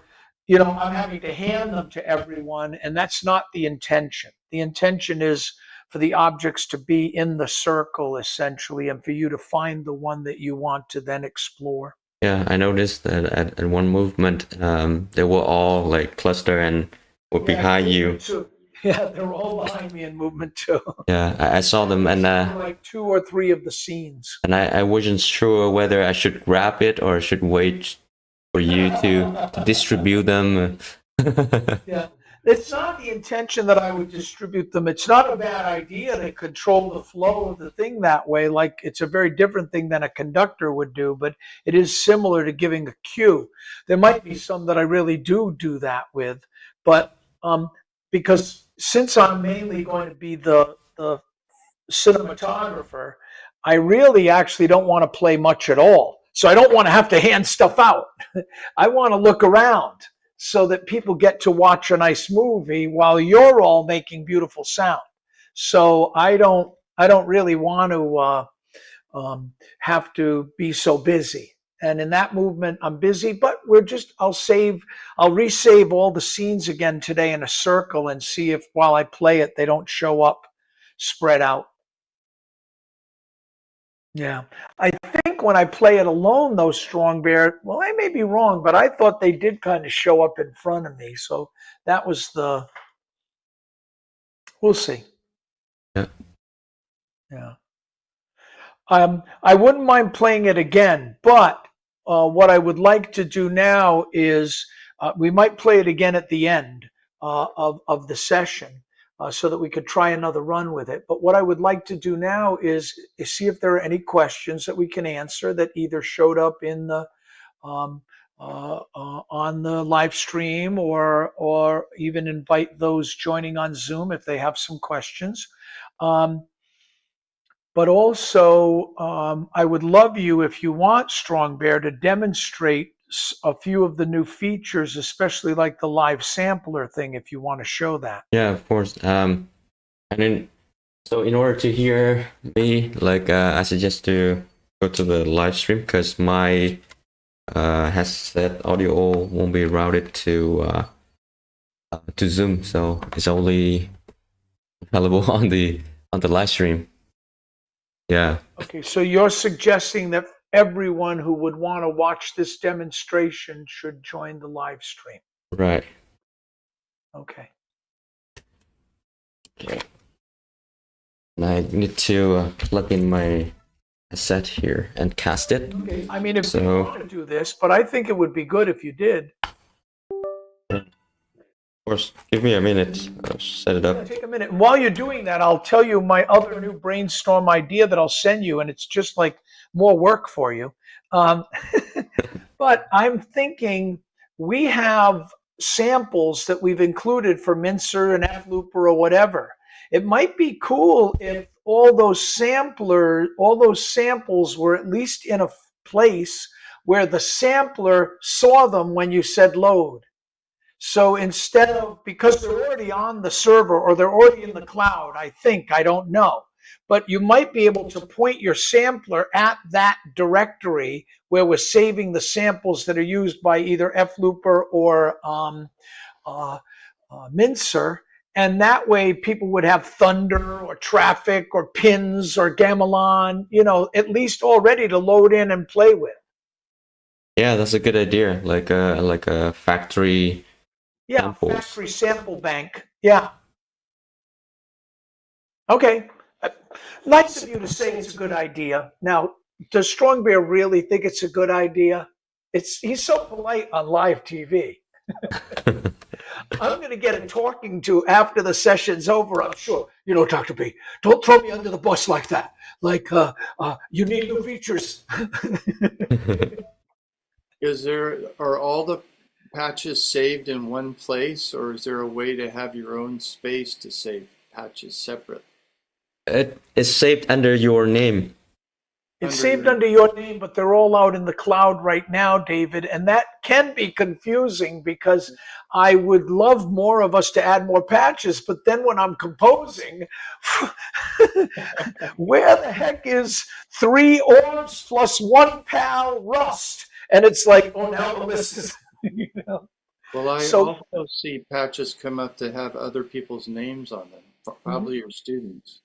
I'm having to hand them to everyone, and that's not the intention. The intention is for the objects to be in the circle, essentially, and for you to find the one that you want to then explore. Yeah, I noticed that at one movement, they were all like cluster and were behind you. Too. Yeah, they're all behind me in movement too. Yeah, I saw them, and like 2 or 3 of the scenes. And I wasn't sure whether I should grab it or should wait for you to distribute them. Yeah. It's not the intention that I would distribute them. It's not a bad idea to control the flow of the thing that way. Like, it's a very different thing than a conductor would do, but it is similar to giving a cue. There might be some that I really do that with, but because since I'm mainly going to be the cinematographer, I really actually don't want to play much at all. So I don't want to have to hand stuff out. I want to look around so that people get to watch a nice movie while you're all making beautiful sound. So I don't really want to have to be so busy. And in that movement, I'm busy, but I'll resave all the scenes again today in a circle and see if while I play it, they don't show up spread out. Yeah. I think when I play it alone, though, Strong Bear, well, I may be wrong, but I thought they did kind of show up in front of me. So that was we'll see. Yeah. Yeah. I wouldn't mind playing it again, but what I would like to do now is we might play it again at the end of the session. So that we could try another run with it. But what I would like to do now is see if there are any questions that we can answer that either showed up in the on the live stream, or even invite those joining on Zoom if they have some questions. But also, I would love you, if you want, Strong Bear, to demonstrate a few of the new features, especially like the live sampler thing, if you want to show that. Yeah, of course. And then, so in order to hear me, like I suggest to go to the live stream, because my headset audio won't be routed to Zoom, so it's only available on the live stream. Yeah. Okay, so you're suggesting that everyone who would want to watch this demonstration should join the live stream. Right. Okay. Okay. And I need to plug in my headset here and cast it. Okay. I mean, if you want to do this, but I think it would be good if you did. Of course, give me a minute. I'll set it up. Yeah, take a minute. And while you're doing that, I'll tell you my other new brainstorm idea that I'll send you, and it's just like more work for you. But I'm thinking we have samples that we've included for Mincer and F-Looper or whatever. It might be cool if all those samples were at least in a place where the sampler saw them when you said load. So instead of, because they're already on the server or they're already in the cloud, I don't know. But you might be able to point your sampler at that directory where we're saving the samples that are used by either F-Looper or Mincer. And that way people would have Thunder or Traffic or Pins or Gamelan, at least all ready to load in and play with. Yeah, that's a good idea. Like a factory. Yeah, samples. Factory sample bank. Yeah. Okay. Nice of you to say it's a good idea. Now, does Strong Bear really think it's a good idea? He's so polite on live TV. I'm going to get a talking to after the session's over, I'm sure. Dr.B, don't throw me under the bus like that. Like, you need new features. Are all the patches saved in one place, or is there a way to have your own space to save patches separate? It is saved under your name. It's saved under your name, but they're all out in the cloud right now, David, and that can be confusing because I would love more of us to add more patches, but then when I'm composing, where the heck is 3 orbs plus 1 pal rust? And it's like, oh, now the list is, Well, Well, I So also see patches come up that have other people's names on them, probably your students.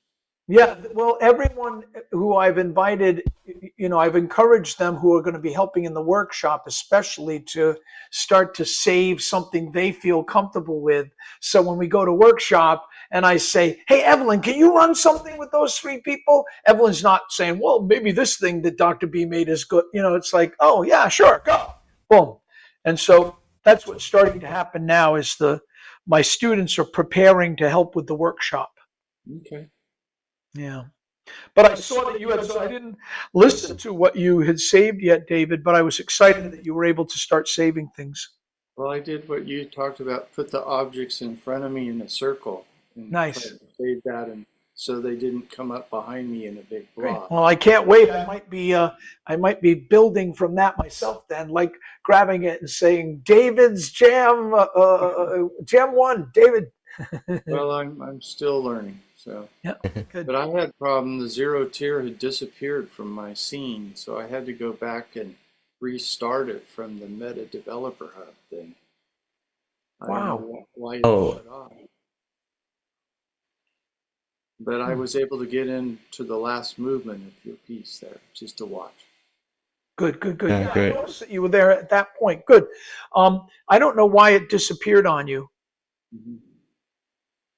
yeah, well, everyone who I've invited, I've encouraged them who are going to be helping in the workshop, especially to start to save something they feel comfortable with. So when we go to workshop and I say, hey, Evelyn, can you run something with those three people? Evelyn's not saying, well, maybe this thing that Dr. B made is good. It's like, oh, yeah, sure, go. Boom. And so that's what's starting to happen now is my students are preparing to help with the workshop. Okay. Yeah. But I saw that you had, so I didn't listen to what you had saved yet, David, but I was excited that you were able to start saving things. Well, I did what you talked about, put the objects in front of me in a circle and Nice. tried to save that, and so they didn't come up behind me in a big Great. block. Well, I can't wait. I might be building from that myself then, like grabbing it and saying, David's jam, jam one, David. Well, I'm still learning, so. Yeah, good. But I had problem, the zero tier had disappeared from my scene, so I had to go back and restart it from the Meta Developer Hub thing. I don't Wow. know why it Oh. shut off. But I was able to get into the last movement of your piece there, just to watch. Good. Yeah, Yeah, great. I noticed that you were there at that point. Good. I don't know why it disappeared on you. Mhm.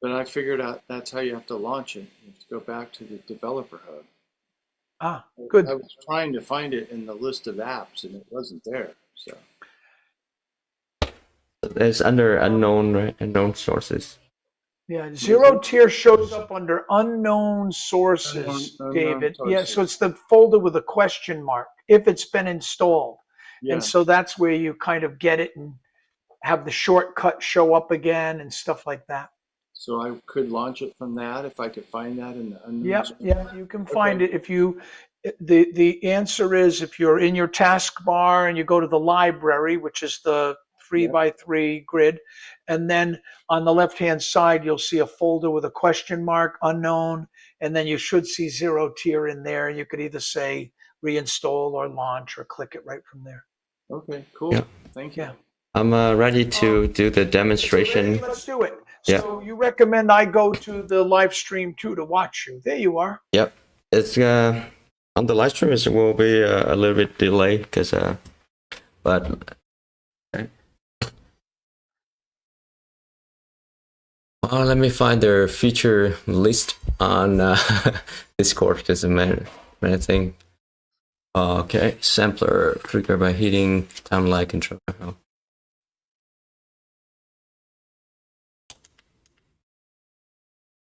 But I figured out that's how you have to launch it. You have to go back to the Developer Hub. Ah, good. I was trying to find it in the list of apps, and it wasn't there. So It's under unknown, right? Unknown sources. Yeah, zero tier shows up under unknown sources, Unknown David. Yeah, sources. so it's the folder with a question mark if it's been installed. yeah, And so that's where you kind of get it and have the shortcut show up again and stuff like that. so I could launch it from that if I could find that in the unknown. Yep, source. yeah, you can find Okay. it if you. The answer is if you're in your taskbar and you go to the library, which is the 3x3 grid, and then on the left-hand side you'll see a folder with a question mark, unknown, and then you should see zero tier in there. You could either say reinstall or launch or click it right from there. Okay, cool. Yeah. Thank you. Yeah. I'm ready to do the demonstration. Let's do it. Yeah. So you recommend I go to the live stream too to watch you. There you are. Yep. It's on the live stream. It will be a little bit delayed because but. Okay. Well, let me find their feature list on Discord because many thing. Okay, sampler trigger by heating timeline control.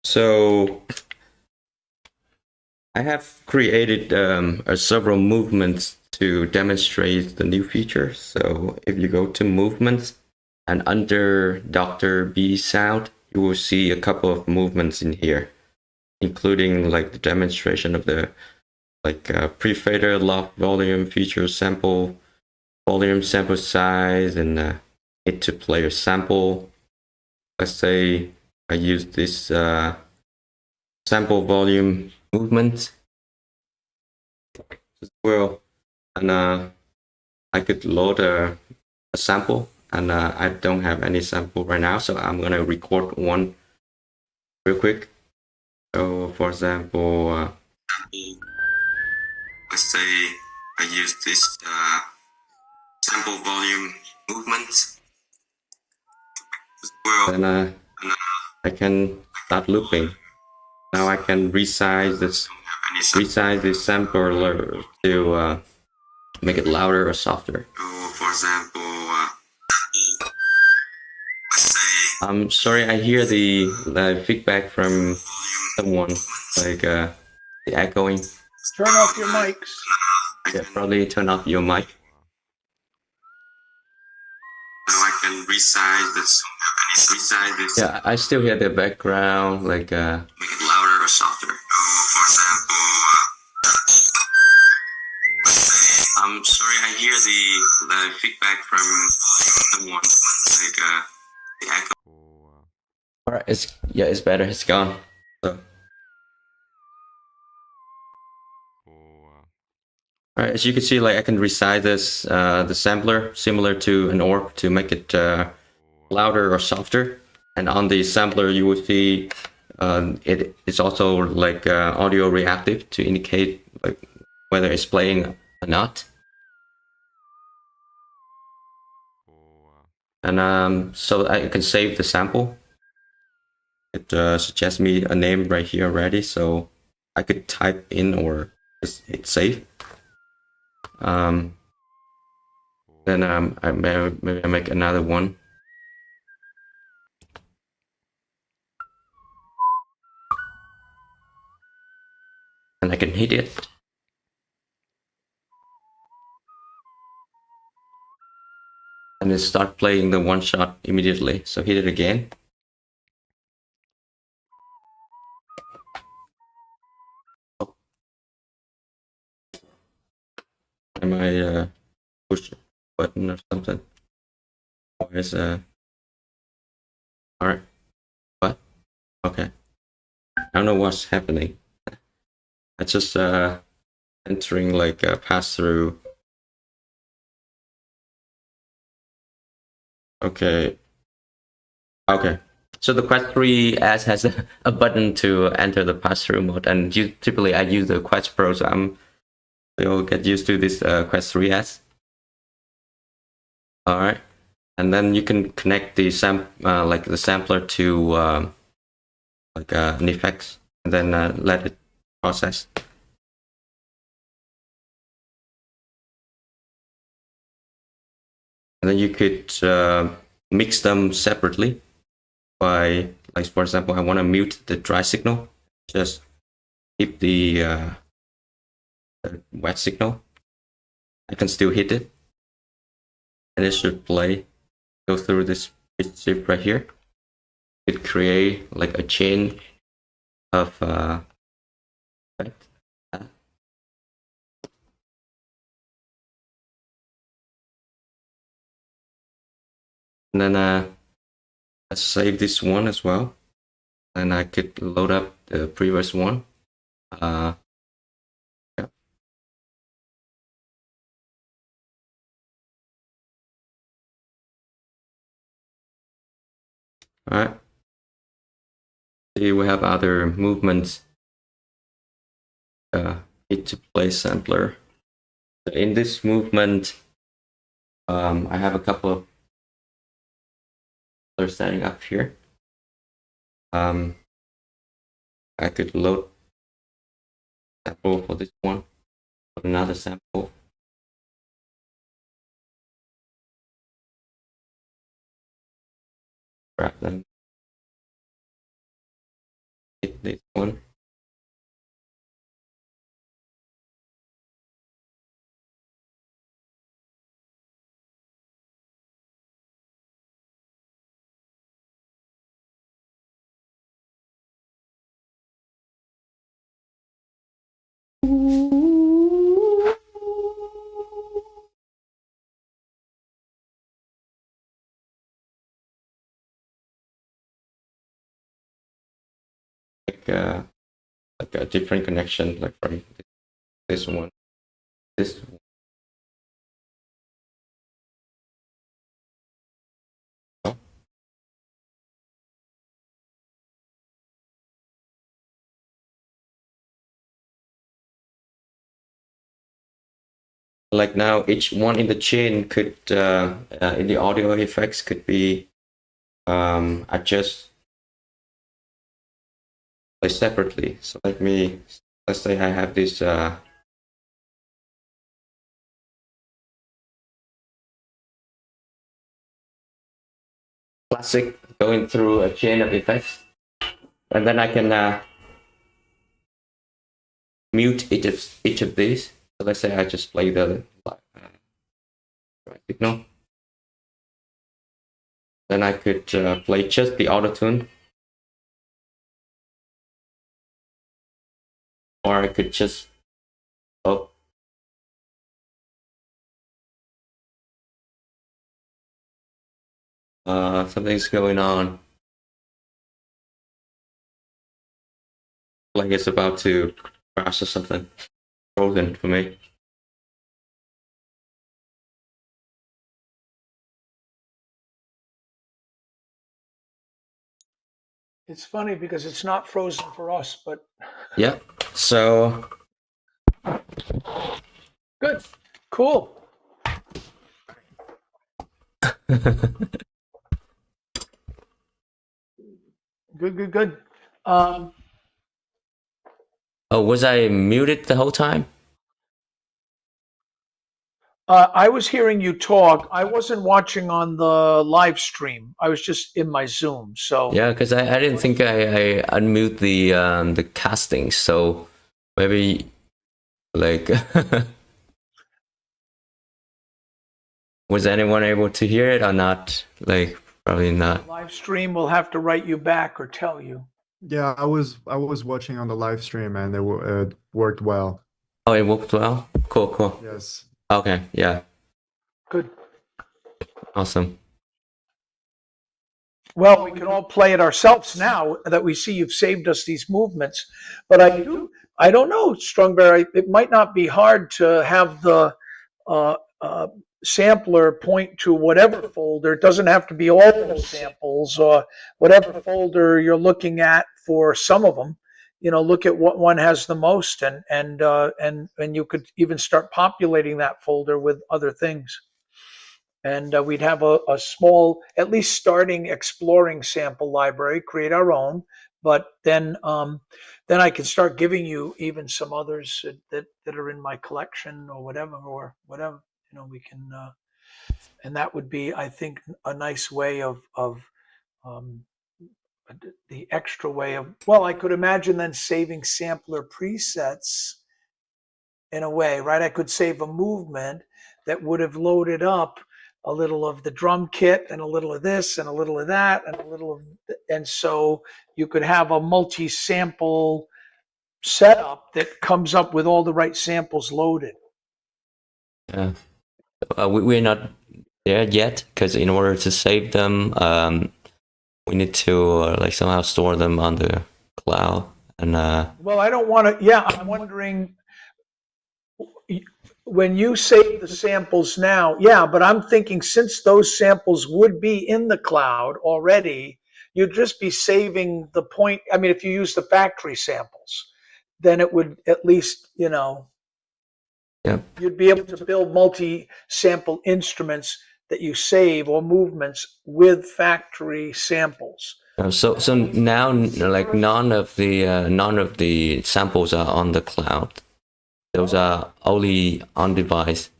So I have created several movements to demonstrate the new feature. So if you go to movements and under Dr.B sound, you will see a couple of movements in here, including like the demonstration of the pre-fader, lock volume, feature sample, volume sample size, and hit to player sample. Let's say I use this sample volume movement as well, and I could load a sample, and I don't have any sample right now, so I'm gonna record one real quick. So for example, let's say I use this sample volume movement as well, and I can start looping. Now I can resize this sampler to make it louder or softer. So for example, I'm sorry, I hear the feedback from someone, like the echoing. Turn off your mics. Yeah, probably turn off your mic. Now I can resize this. Yeah, I still hear the background, like make it louder or softer. For example, I'm sorry, I hear the feedback from someone, like the echo. All right, it's better. It's gone. So. All right, as you can see, like I can resize this the sampler similar to an orb to make it louder or softer. And on the sampler, you will see it's also like audio reactive to indicate like whether it's playing or not. And so I can save the sample. It suggests me a name right here already, so I could type in or just hit save. Then maybe I make another one. And I can hit it. And it start playing the one shot immediately. So hit it again. I might push a button or something. Where's alright. What? Okay. I don't know what's happening. It's just entering like a pass through. Okay. Okay. So the Quest 3S has a button to enter the pass-through mode, and typically I use the Quest Pro, so you'll get used to this Quest 3S. All right, and then you can connect the the sampler to an effects, and then let it process. And then you could mix them separately by, like, for example, I want to mute the dry signal. Just keep the wet signal. I can still hit it, and it should play. Go through this pitch shift right here. It create like a chain of effect. And then let's save this one as well, and I could load up the previous one. Yeah. All right. See, we have other movements. Hit to play sampler. So in this movement, I have a couple of others setting up here. I could load sample for this one, put another sample. Grab them. Hit this one. Like a different connection, like from this one, this one. Like now, each one in the chain could, in the audio effects, could be adjust like separately. So let's say I have this classic going through a chain of effects, and then I can mute each of these. So let's say I just play the signal. Then I could play just the auto tune, or I could just something's going on. Like it's about to crash or something. Frozen for me. It's funny because it's not frozen for us, but Yeah. So good, cool. Good. oh, was I muted the whole time? I was hearing you talk. I wasn't watching on the live stream. I was just in my Zoom. So Yeah, because I didn't think I unmute the casting, so maybe like was anyone able to hear it or not? Like probably not. live stream will have to write you back or tell you. Yeah, I was watching on the live stream and it worked well. Oh, it worked well. Cool. Yes. Okay, yeah, Good. awesome. Well, we can all play it ourselves now that we see you've saved us these movements. But I don't know, Strong Bear. It might not be hard to have the sampler point to whatever folder. It doesn't have to be all the samples or whatever folder you're looking at for some of them. You know, look at what one has the most, and you could even start populating that folder with other things. And we'd have a small, at least starting exploring sample library, create our own. But then I can start giving you even some others that are in my collection or whatever. You know, we can, and that would be, I think, a nice way of the extra way of, well, I could imagine then saving sampler presets in a way, right? I could save a movement that would have loaded up a little of the drum kit and a little of this and a little of that and a little of, and so you could have a multi-sample setup that comes up with all the right samples loaded. Yeah, we're not there yet because in order to save them, we need to like somehow store them on the cloud. And well, I don't want to. Yeah, I'm wondering when you save the samples now. Yeah, but I'm thinking since those samples would be in the cloud already, you'd just be saving the point. I mean, if you use the factory samples, then it would at least, you know, you'd be able to build multi-sample instruments that you save or movements with factory samples. so now like none of the samples are on the cloud. Those are only on device,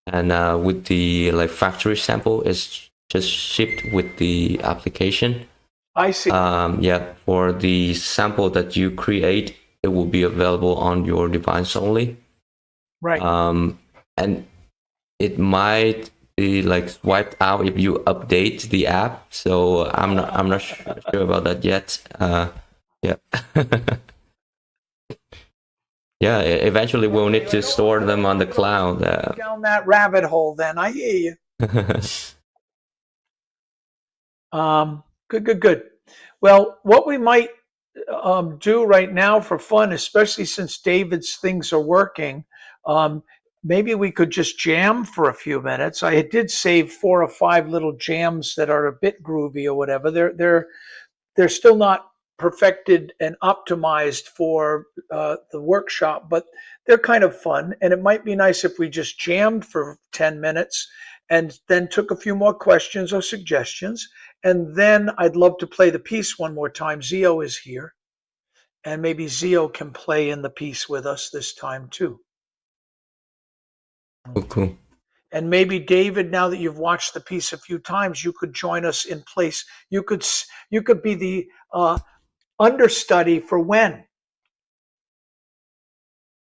and with the like factory sample is just shipped with the application. I see. Yeah, for the sample that you create, it will be available on your device only. Right. And it might be like wiped out if you update the app. So I'm not sure about that yet. Yeah. Yeah, eventually we'll need to store them on the cloud. Down that rabbit hole, then I hear you. Good. Well, what we might do right now for fun, especially since David's things are working, maybe we could just jam for a few minutes. I did save 4 or 5 little jams that are a bit groovy or whatever. They're still not perfected and optimized for the workshop, but they're kind of fun. And it might be nice if we just jammed for 10 minutes and then took a few more questions or suggestions. And then I'd love to play the piece one more time. Zio is here. And maybe Zio can play in the piece with us this time too. Cool. And maybe David, now that you've watched the piece a few times, you could join us in place. You could be the understudy for when,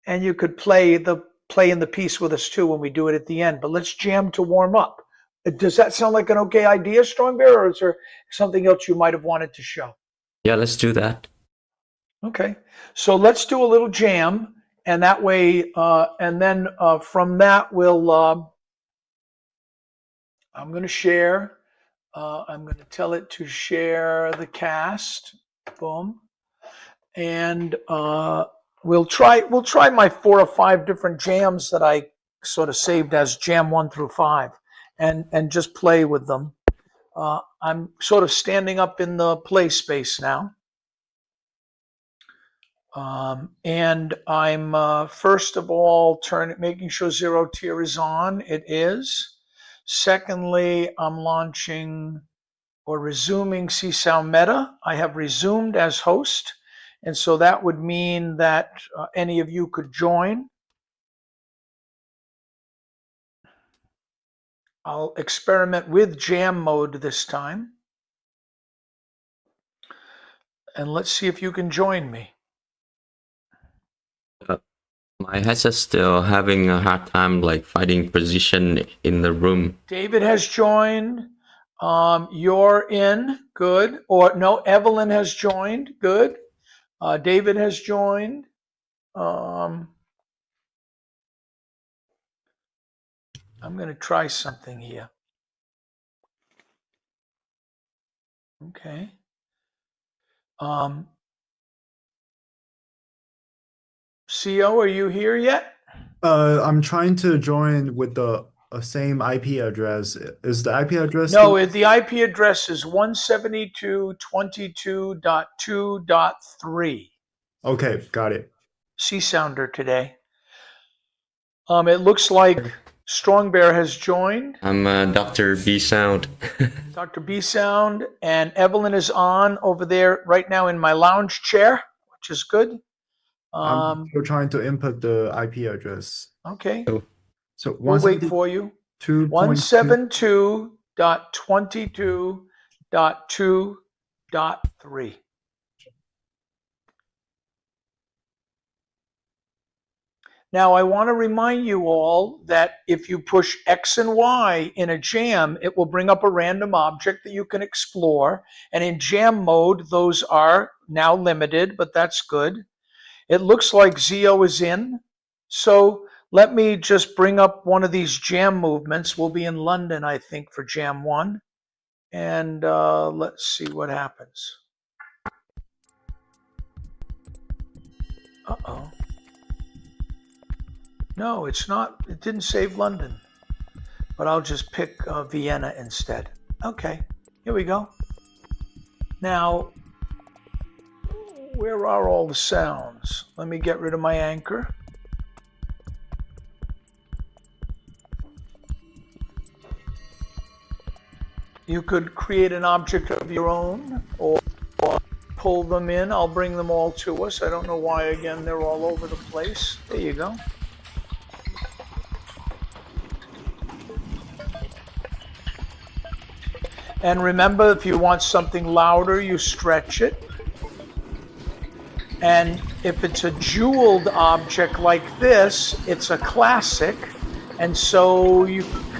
and you could play in the piece with us too when we do it at the end. But let's jam to warm up. Does that sound like an okay idea, Strong Bear, or is there something else you might have wanted to show? Yeah, let's do that. Okay, so let's do a little jam, and that way, and then from that we'll. I'm going to share. I'm going to tell it to share the cast. Boom. And we'll try my 4 or 5 different jams that I sort of saved as jam 1 through 5, and just play with them. I'm sort of standing up in the play space now. And I'm first of all making sure zero tier is on. It is. Secondly, I'm launching or resuming CsoundMeta. I have resumed as host, and so that would mean that any of you could join. I'll experiment with jam mode this time. And let's see if you can join me. My headset's still having a hard time like finding position in the room. David has joined. You're in. Good. Or no, Evelyn has joined. Good. David has joined. I'm going to try something here. Okay. CO, are you here yet? I'm trying to join with the same IP address. Is the IP address? No, the IP address is 172.22.2.3. Okay, got it. C Sounder today. It looks like Strong Bear has joined. I'm Dr.B Sound. Dr.B Sound, and Evelyn is on over there right now in my lounge chair, which is good. I'm still trying to input the IP address. Okay. So We'll wait for you. 172.22.2.3. Now, I want to remind you all that if you push X and Y in a jam, it will bring up a random object that you can explore. And in jam mode, those are now limited, but that's good. It looks like Zio is in. So let me just bring up one of these jam movements. We'll be in London, I think, for jam 1. And let's see what happens. Uh-oh. No, it's not. It didn't save London. But I'll just pick Vienna instead. Okay, here we go. Now, where are all the sounds? Let me get rid of my anchor. You could create an object of your own or pull them in. I'll bring them all to us. I don't know why, again, they're all over the place. There you go. And remember, if you want something louder, you stretch it. And if it's a jeweled object like this, it's a classic. And so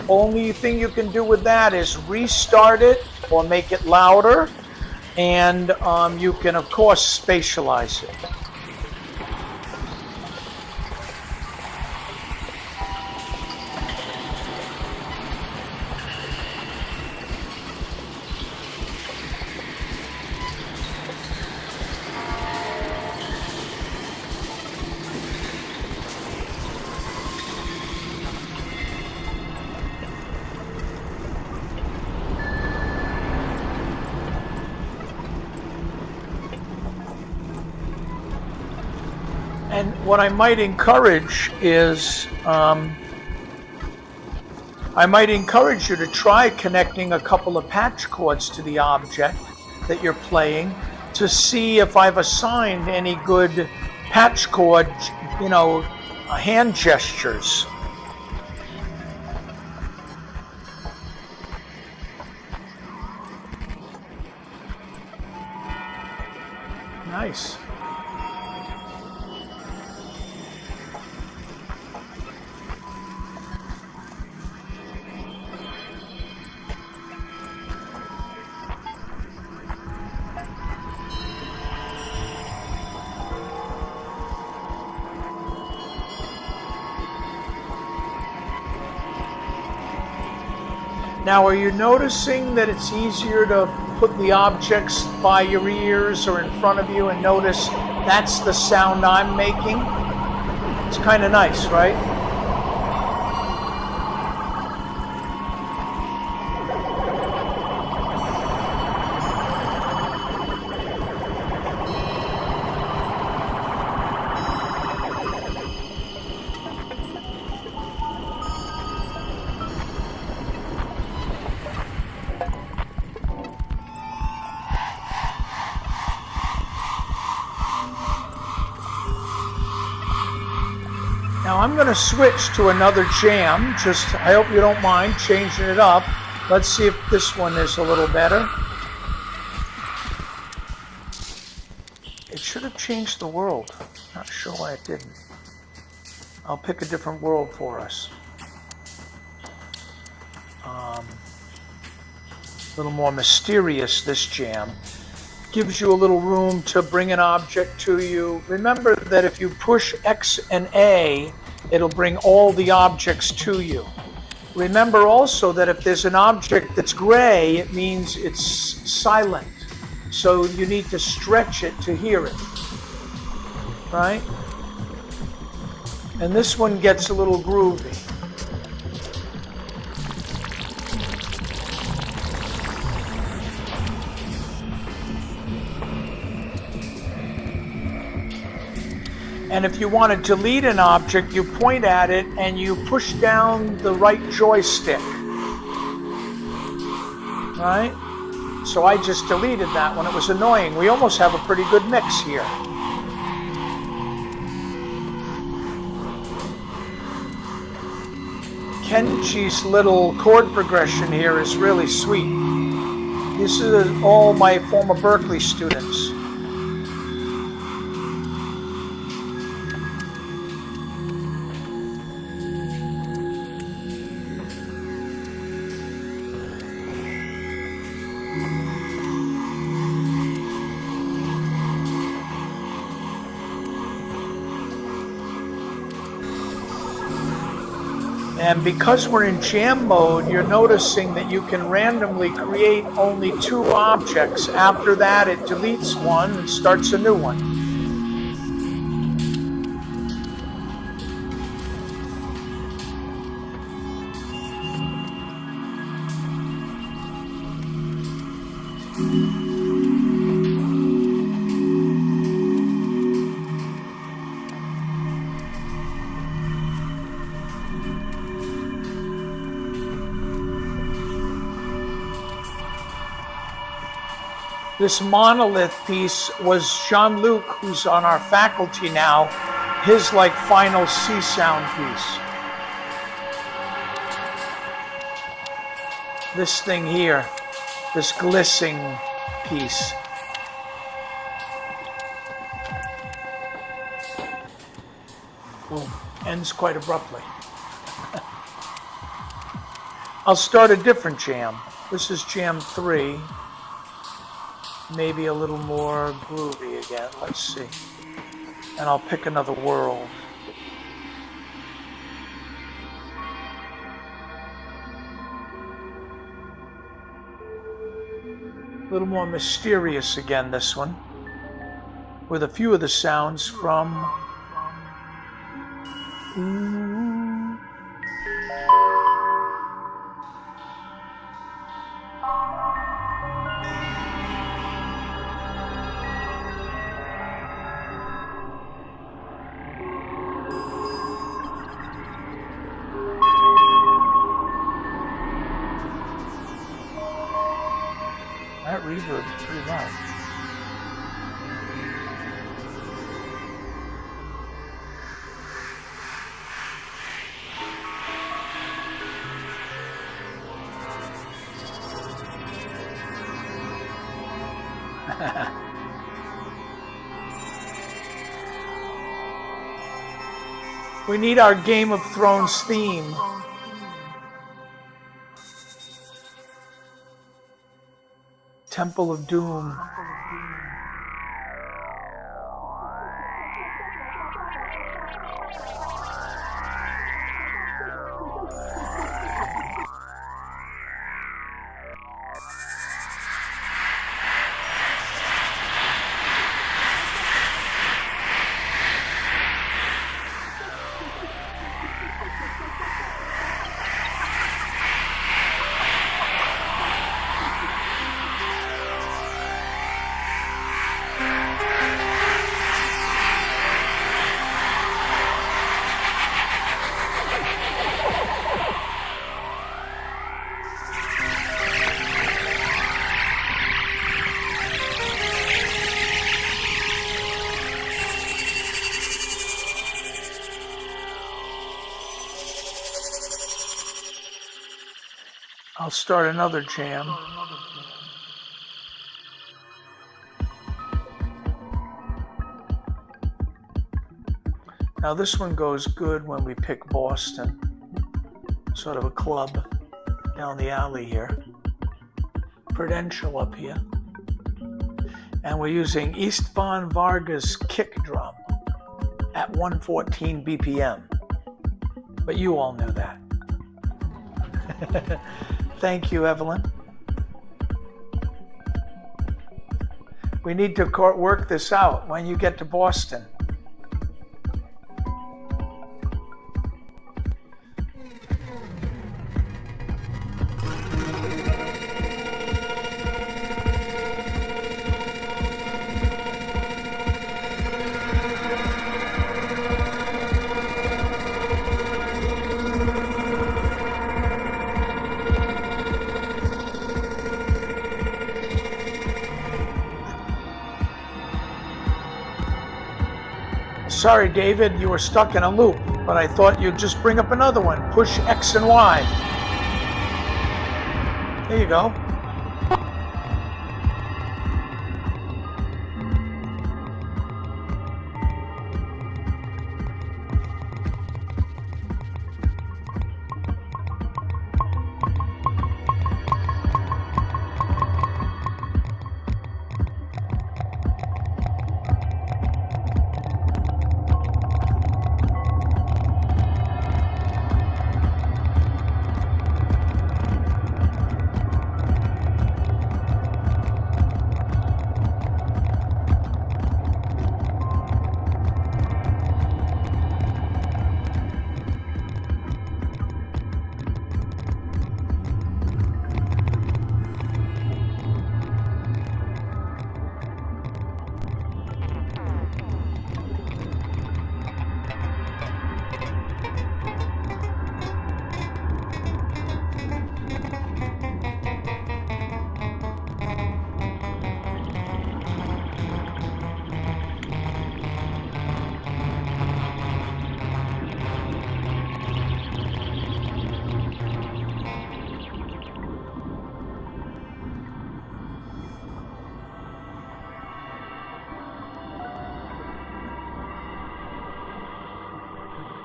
only thing you can do with that is restart it or make it louder. And you can, of course, spatialize it. And what I might encourage is, I might encourage you to try connecting a couple of patch chords to the object that you're playing to see if I've assigned any good patch chord, hand gestures. Nice. Now, are you noticing that it's easier to put the objects by your ears or in front of you and notice that's the sound I'm making? It's kind of nice, right? Now I'm going to switch to another jam. I hope you don't mind changing it up. Let's see if this one is a little better. It should have changed the world. Not sure why it didn't. I'll pick a different world for us. A little more mysterious, this jam. Gives you a little room to bring an object to you. Remember that if you push X and A, it'll bring all the objects to you. Remember also that if there's an object that's gray, it means it's silent. So you need to stretch it to hear it, right? And this one gets a little groovy. And if you want to delete an object, you point at it and you push down the right joystick, right? So I just deleted that one. It was annoying. We almost have a pretty good mix here. Kenji's little chord progression here is really sweet. This is all my former Berkeley students. And because we're in jam mode, you're noticing that you can randomly create only 2 objects. After that, it deletes one and starts a new one. This monolith piece was Jean-Luc, who's on our faculty now, his like final C sound piece. This thing here, this glissing piece. Boom, ends quite abruptly. I'll start a different jam. This is jam 3. Maybe a little more groovy again. Let's see. And I'll pick another world. A little more mysterious again, this one. With a few of the sounds from that reverb is pretty loud. We need our Game of Thrones theme. Temple of Doom. I'll start another jam. Now this one goes good when we pick Boston, sort of a club down the alley here. Prudential up here. And we're using Istvan Varga's kick drum at 114 BPM. But you all knew that. Thank you, Evelyn. We need to work this out when you get to Boston. Sorry, David, you were stuck in a loop, but I thought you'd just bring up another one. Push X and Y. There you go.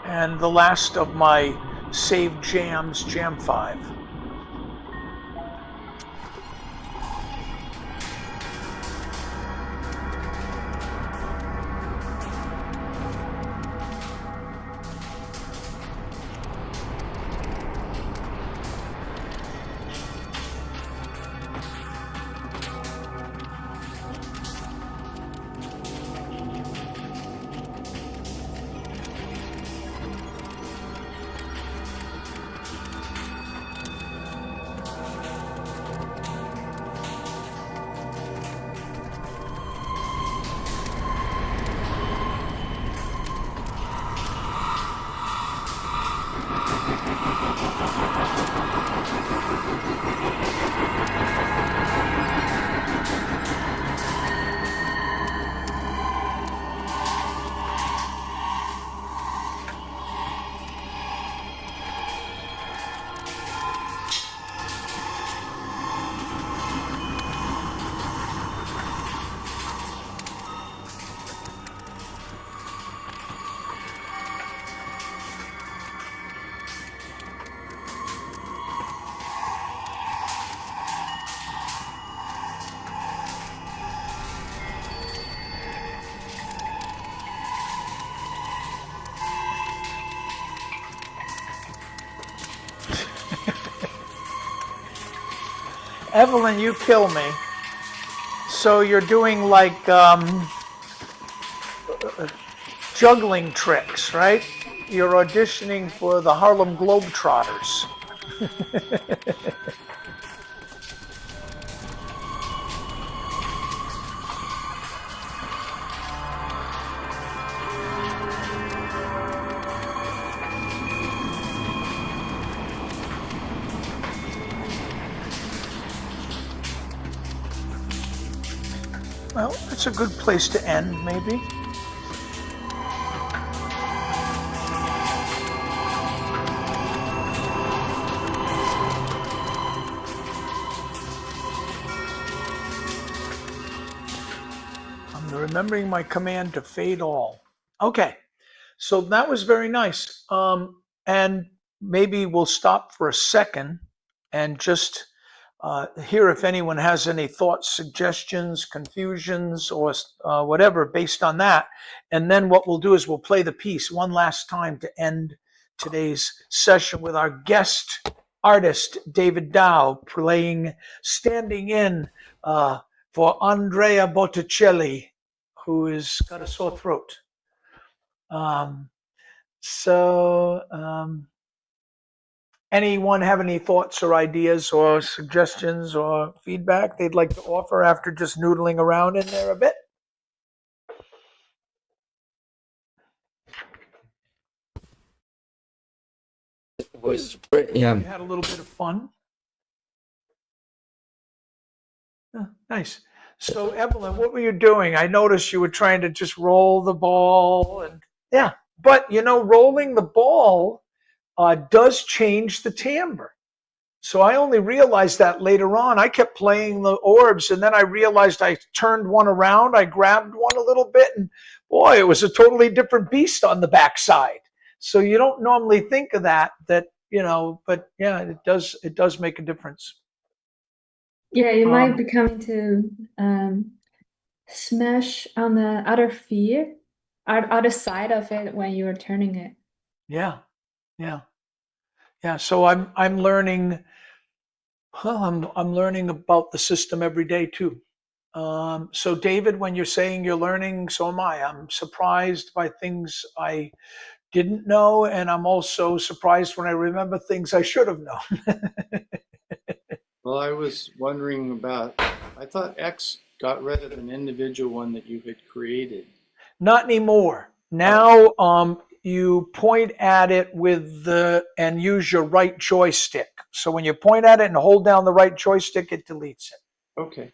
And the last of my saved jams, Jam 5. Evelyn, you kill me. So you're doing like juggling tricks, right? You're auditioning for the Harlem Globetrotters. Well, it's a good place to end, maybe. remembering my command to fade all. Okay, so that was very nice. And maybe we'll stop for a second and just hear if anyone has any thoughts, suggestions, confusions, or whatever based on that. And then what we'll do is we'll play the piece one last time to end today's session with our guest artist, David Dow, standing in for Andrea Botticelli, who has got a sore throat. Anyone have any thoughts or ideas or suggestions or feedback they'd like to offer after just noodling around in there a bit? Yeah. You had a little bit of fun. Nice. So Evelyn, what were you doing? I noticed you were trying to just roll the ball, and yeah, but rolling the ball does change the timbre. So I only realized that later on. I kept playing the orbs, and then I realized I turned one around, I grabbed one a little bit, and boy, it was a totally different beast on the backside. So you don't normally think of that, but yeah, it does make a difference. Yeah, you might be coming to smash on the other side of it when you are turning it. Yeah. So I'm learning. Well, I'm learning about the system every day too. So David, when you're saying you're learning, so am I. I'm surprised by things I didn't know, and I'm also surprised when I remember things I should have known. Well, I was wondering about, I thought X got rid of an individual one that you had created. Not anymore. Now you point at it and use your right joystick. So when you point at it and hold down the right joystick, it deletes it. Okay.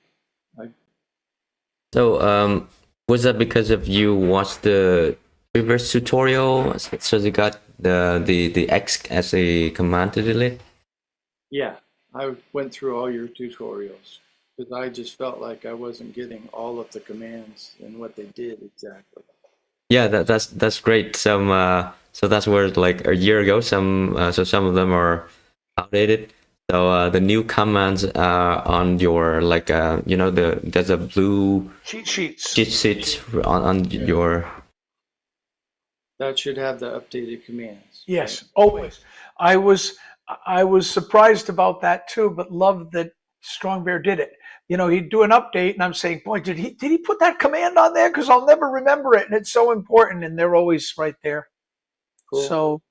So was that because of you watched the previous tutorial, so you got the X as a command to delete? Yeah, I went through all your tutorials because I just felt like I wasn't getting all of the commands and what they did exactly. Yeah, that's great. So that's where, like, a year ago, some of them are outdated. So the new commands on your, like, there's a blue cheat sheets on your. That should have the updated commands. Yes, right? Always. I was surprised about that too, but loved that Strong Bear did it. He'd do an update, and I'm saying, boy, did he put that command on there? Because I'll never remember it, and it's so important, and they're always right there. Cool. So,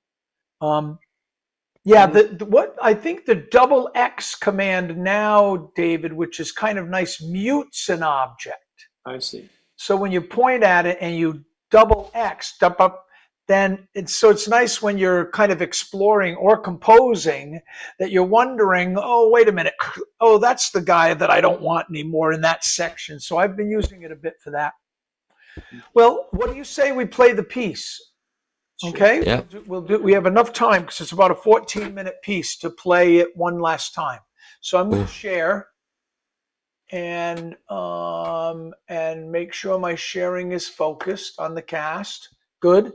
yeah, what I think the double X command now, David, which is kind of nice, mutes an object. I see. So when you point at it and you double X, then it's nice when you're kind of exploring or composing that you're wondering, oh, wait a minute. Oh, that's the guy that I don't want anymore in that section. So I've been using it a bit for that. Well, what do you say we play the piece? Okay. Yeah. We have enough time because it's about a 14-minute piece to play it one last time. So I'm going to share and make sure my sharing is focused on the cast. Good.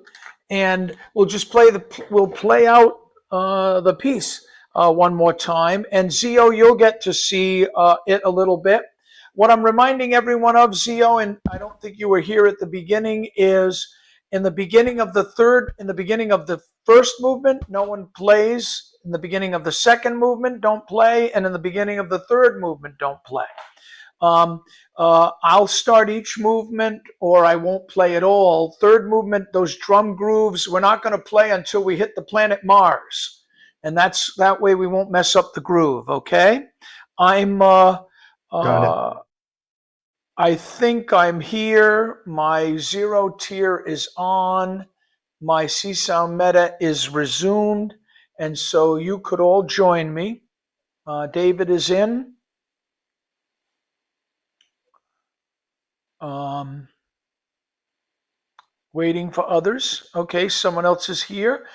And we'll just play out the piece one more time. And Zio, you'll get to see it a little bit. What I'm reminding everyone of, Zio, and I don't think you were here at the beginning, is in the beginning of the first movement, no one plays. In the beginning of the second movement, don't play. And in the beginning of the third movement, don't play. I'll start each movement, or I won't play at all. Third movement, those drum grooves, we're not going to play until we hit the planet Mars. And that way we won't mess up the groove, okay? I think I'm here. My 0 tier is on. My CsoundMeta is resumed. And so you could all join me. David is in. Waiting for others. Okay, someone else is here.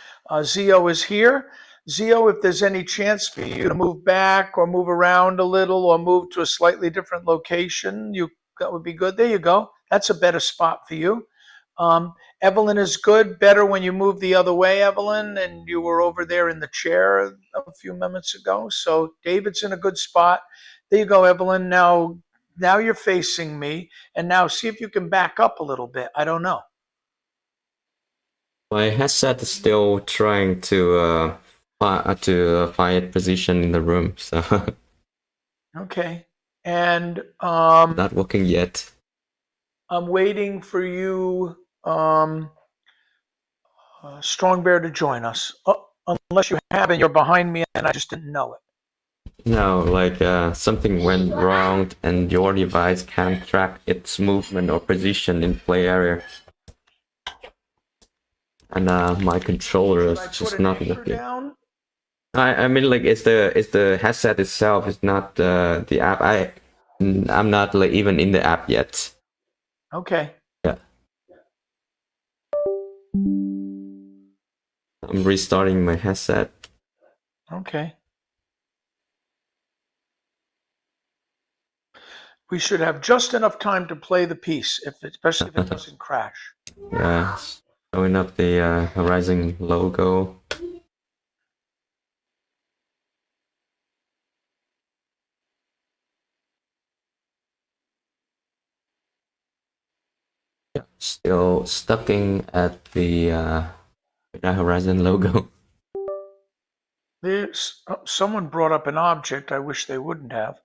Zio is here. Zio, if there's any chance for you to move back or move around a little or move to a slightly different location, you That would be good. There you go. That's a better spot for you. Evelyn is good. Better when you move the other way, Evelyn, and you were over there in the chair a few minutes ago. So David's in a good spot. There you go, Evelyn. Now you're facing me, and now see if you can back up a little bit. I don't know. My headset is still trying to find a position in the room, so Okay. And not working yet. I'm waiting for you, Strong Bear, to join us. Unless you have and you're behind me and I just didn't know it. No, like something went wrong and your device can't track its movement or position in play area. And my controller is Should I just put an not anchor working. down? I mean, like it's the headset itself. It's not the app. I'm not like even in the app yet. Okay. Yeah. I'm restarting my headset. Okay. We should have just enough time to play the piece, especially if it doesn't crash. Yeah, showing up the Horizon logo. Yeah, still stucking at the Horizon logo. There's someone brought up an object. I wish they wouldn't have.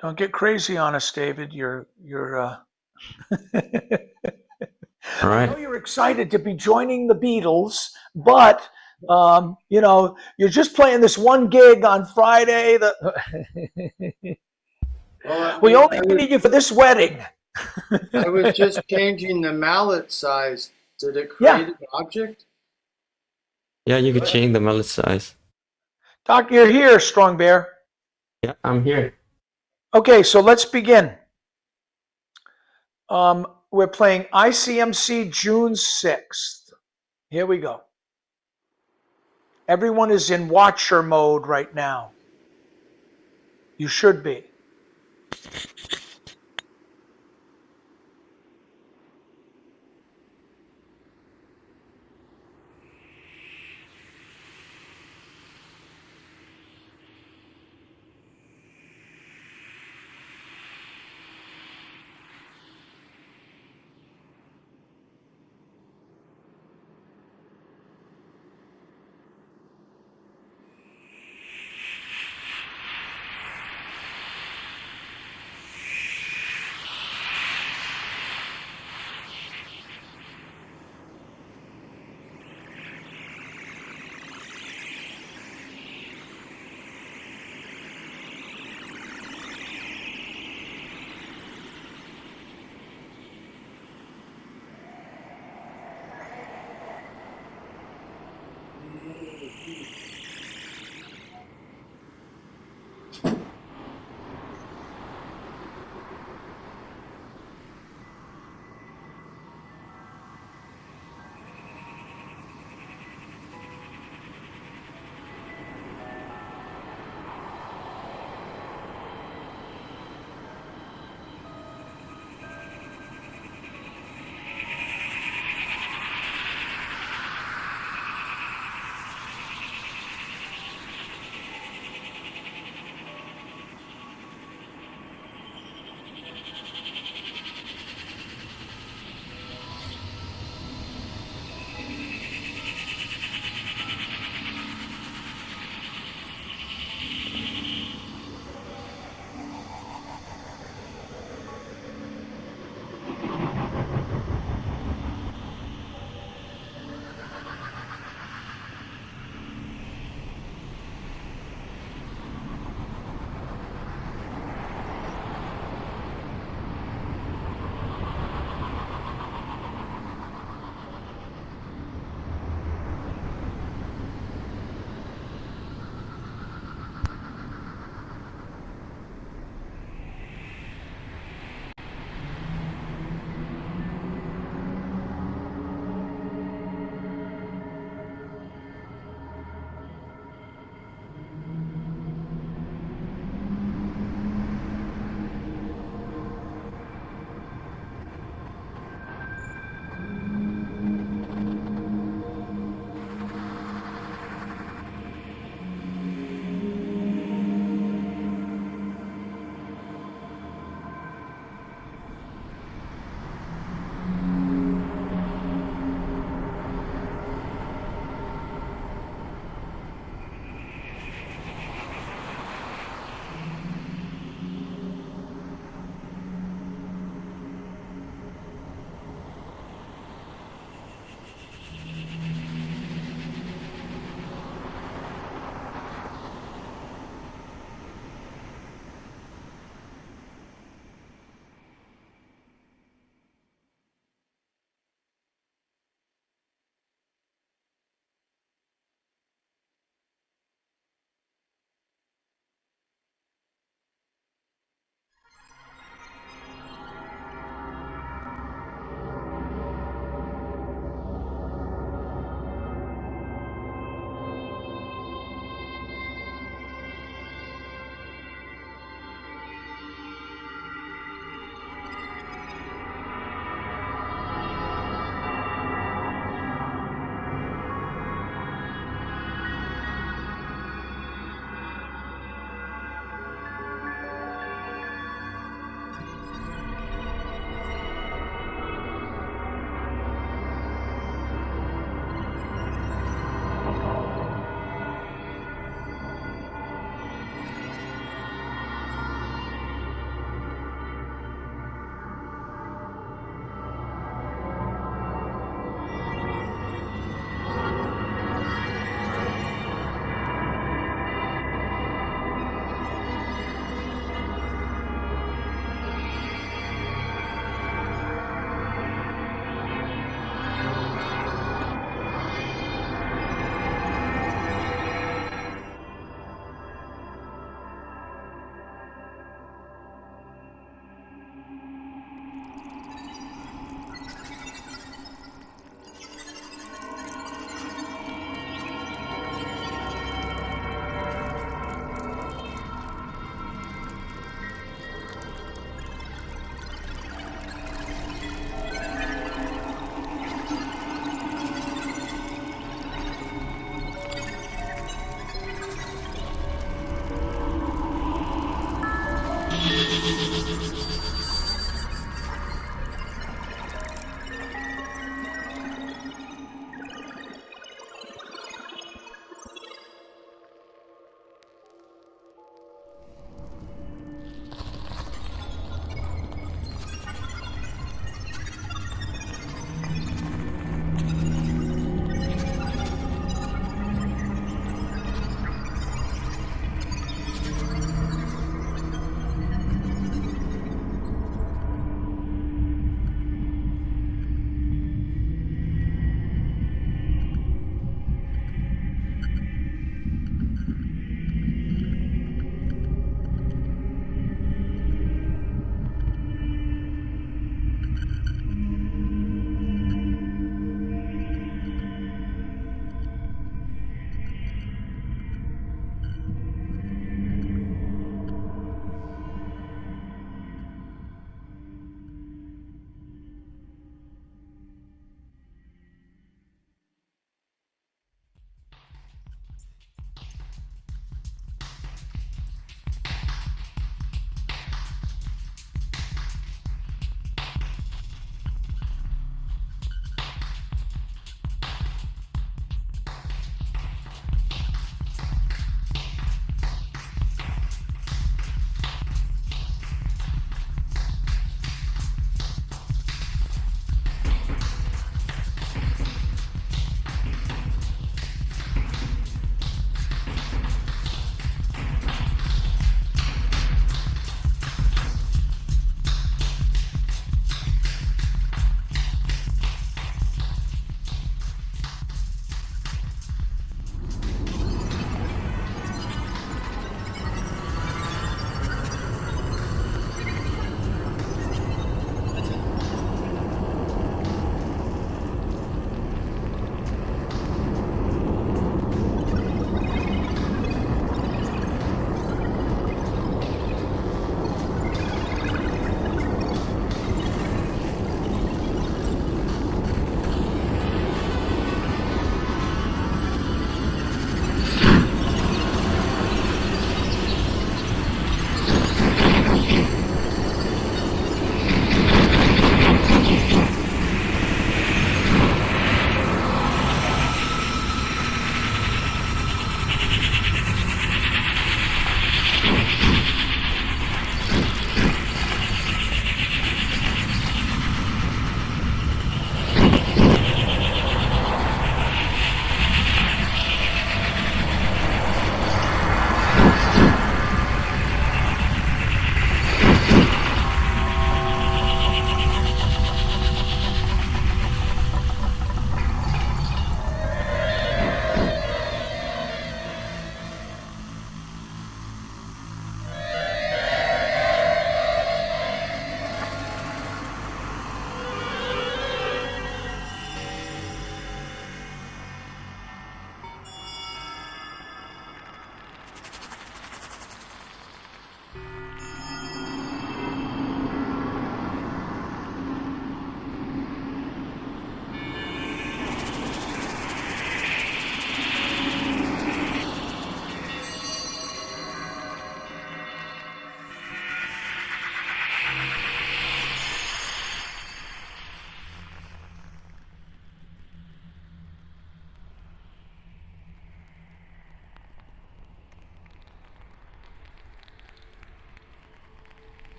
Don't get crazy on us, David. You're All I right. know you're excited to be joining the Beatles, but you're just playing this one gig on Friday. We only need you for this wedding. I was just changing the mallet size. Did it Yeah. create an object? Yeah, you could change the mallet size. Doc, you're here, Strong Bear. Yeah, I'm here. Okay, so let's begin. We're playing ICMC June 6th. Here we go. Everyone is in watcher mode right now. You should be.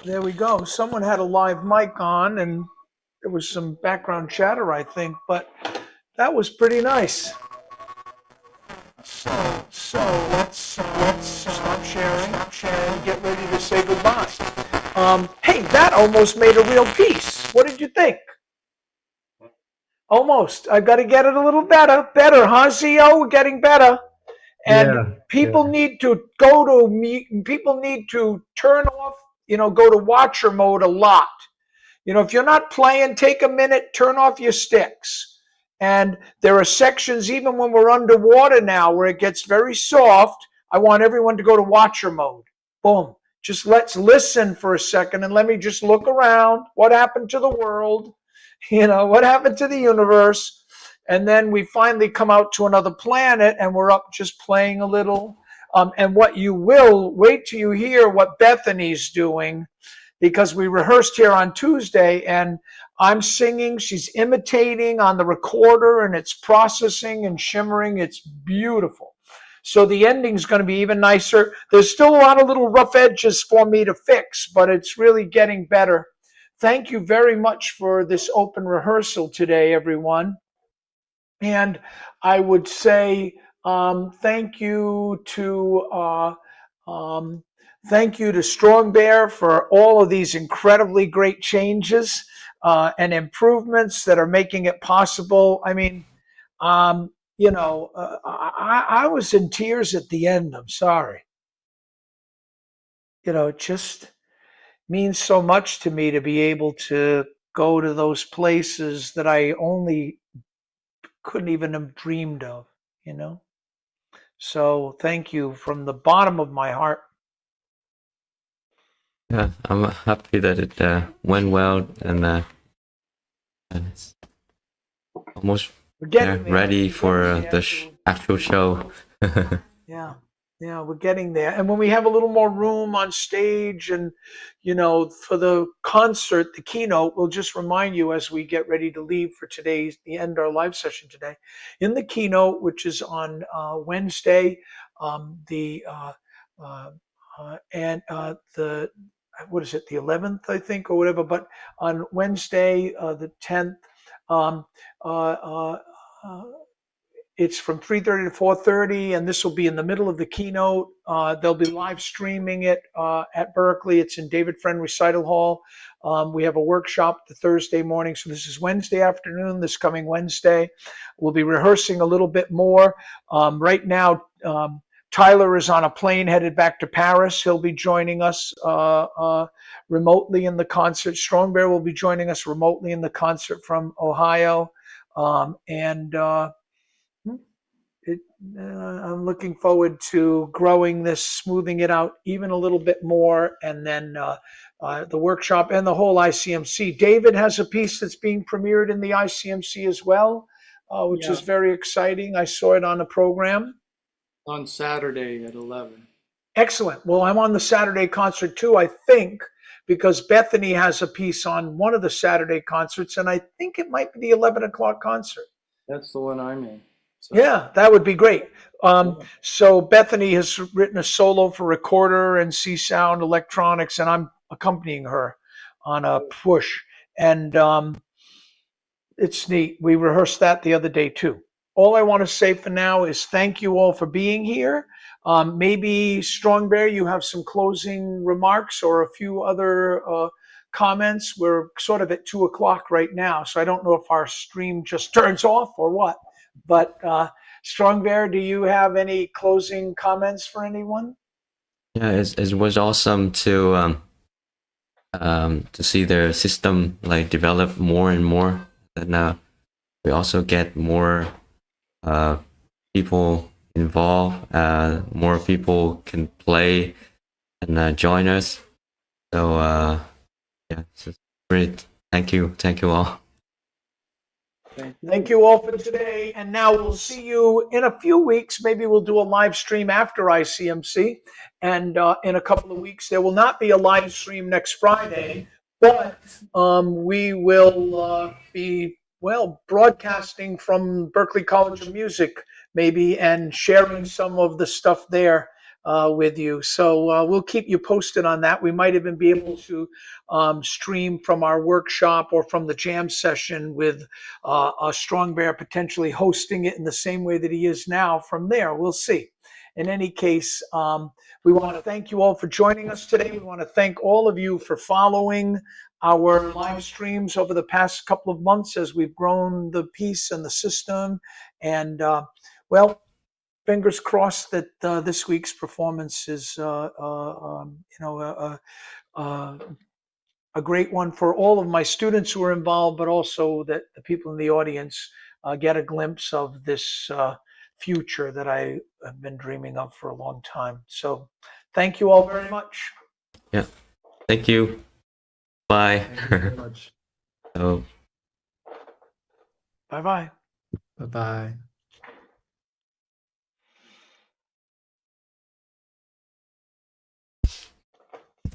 There we go. Someone had a live mic on, and there was some background chatter, I think, but that was pretty nice. So let's stop sharing, get ready to say goodbye. Hey, that almost made a real piece. What did you think? Almost. I've got to get it a little better, huh, CEO? We're getting better. And Yeah, people need to people need to turn off, go to watcher mode a lot. If you're not playing, take a minute, turn off your sticks. And there are sections, even when we're underwater now, where it gets very soft. I want everyone to go to watcher mode. Boom. Just let's listen for a second and let me just look around. What happened to the world? What happened to the universe? And then we finally come out to another planet and we're up just playing a little. And what you will, wait till you hear what Bethany's doing, because we rehearsed here on Tuesday and I'm singing, she's imitating on the recorder and it's processing and shimmering. It's beautiful. So the ending's going to be even nicer. There's still a lot of little rough edges for me to fix, but it's really getting better. Thank you very much for this open rehearsal today, everyone. And I would say thank you to Strong Bear for all of these incredibly great changes and improvements that are making it possible. I mean, I was in tears at the end. I'm sorry. It just means so much to me to be able to go to those places that I only couldn't even have dreamed of, So thank you from the bottom of my heart. Yeah, I'm happy that it went well, and it's almost ready for the actual show. Yeah, we're getting there. And when we have a little more room on stage and, for the concert, the keynote, we'll just remind you as we get ready to leave for the end of our live session today. In the keynote, which is on Wednesday, the 11th, I think, or whatever, but on Wednesday, the 10th, it's from 3:30 to 4:30, and this will be in the middle of the keynote. They'll be live streaming it at Berkeley. It's in David Friend Recital Hall. We have a workshop the Thursday morning, so this is Wednesday afternoon, this coming Wednesday. We'll be rehearsing a little bit more. Right now, Tyler is on a plane headed back to Paris. He'll be joining us remotely in the concert. Strong Bear will be joining us remotely in the concert from Ohio. I'm looking forward to growing this, smoothing it out even a little bit more, and then the workshop and the whole ICMC. David has a piece that's being premiered in the ICMC as well, which is very exciting. I saw it on the program. On Saturday at 11. Excellent. Well, I'm on the Saturday concert too, I think, because Bethany has a piece on one of the Saturday concerts, and I think it might be the 11 o'clock concert. That's the one I'm in. So. Yeah, that would be great. So Bethany has written a solo for recorder and C-Sound electronics, and I'm accompanying her on a push. And it's neat. We rehearsed that the other day too. All I want to say for now is thank you all for being here. Maybe Strong Bear, you have some closing remarks or a few other comments. We're sort of at 2 o'clock right now, so I don't know if our stream just turns off or what. But Strong Bear, do you have any closing comments for anyone? Yeah, it was awesome to see their system like develop more and more, and we also get more people involved. More people can play and join us. So yeah, it's great. Thank you all. Thank you all for today. And now we'll see you in a few weeks. Maybe we'll do a live stream after ICMC. And in a couple of weeks, there will not be a live stream next Friday, but we will be, broadcasting from Berklee College of Music, maybe, and sharing some of the stuff there with you. So we'll keep you posted on that. We might even be able to stream from our workshop or from the jam session with a Strong Bear potentially hosting it in the same way that he is now from there. We'll see. In any case, we want to thank you all for joining us today. We want to thank all of you for following our live streams over the past couple of months as we've grown the piece and the system. And well, fingers crossed that this week's performance is, a great one for all of my students who are involved, but also that the people in the audience get a glimpse of this future that I have been dreaming of for a long time. So thank you all very much. Yeah. Thank you. Bye. Thank you very much. So. Bye-bye. Bye bye.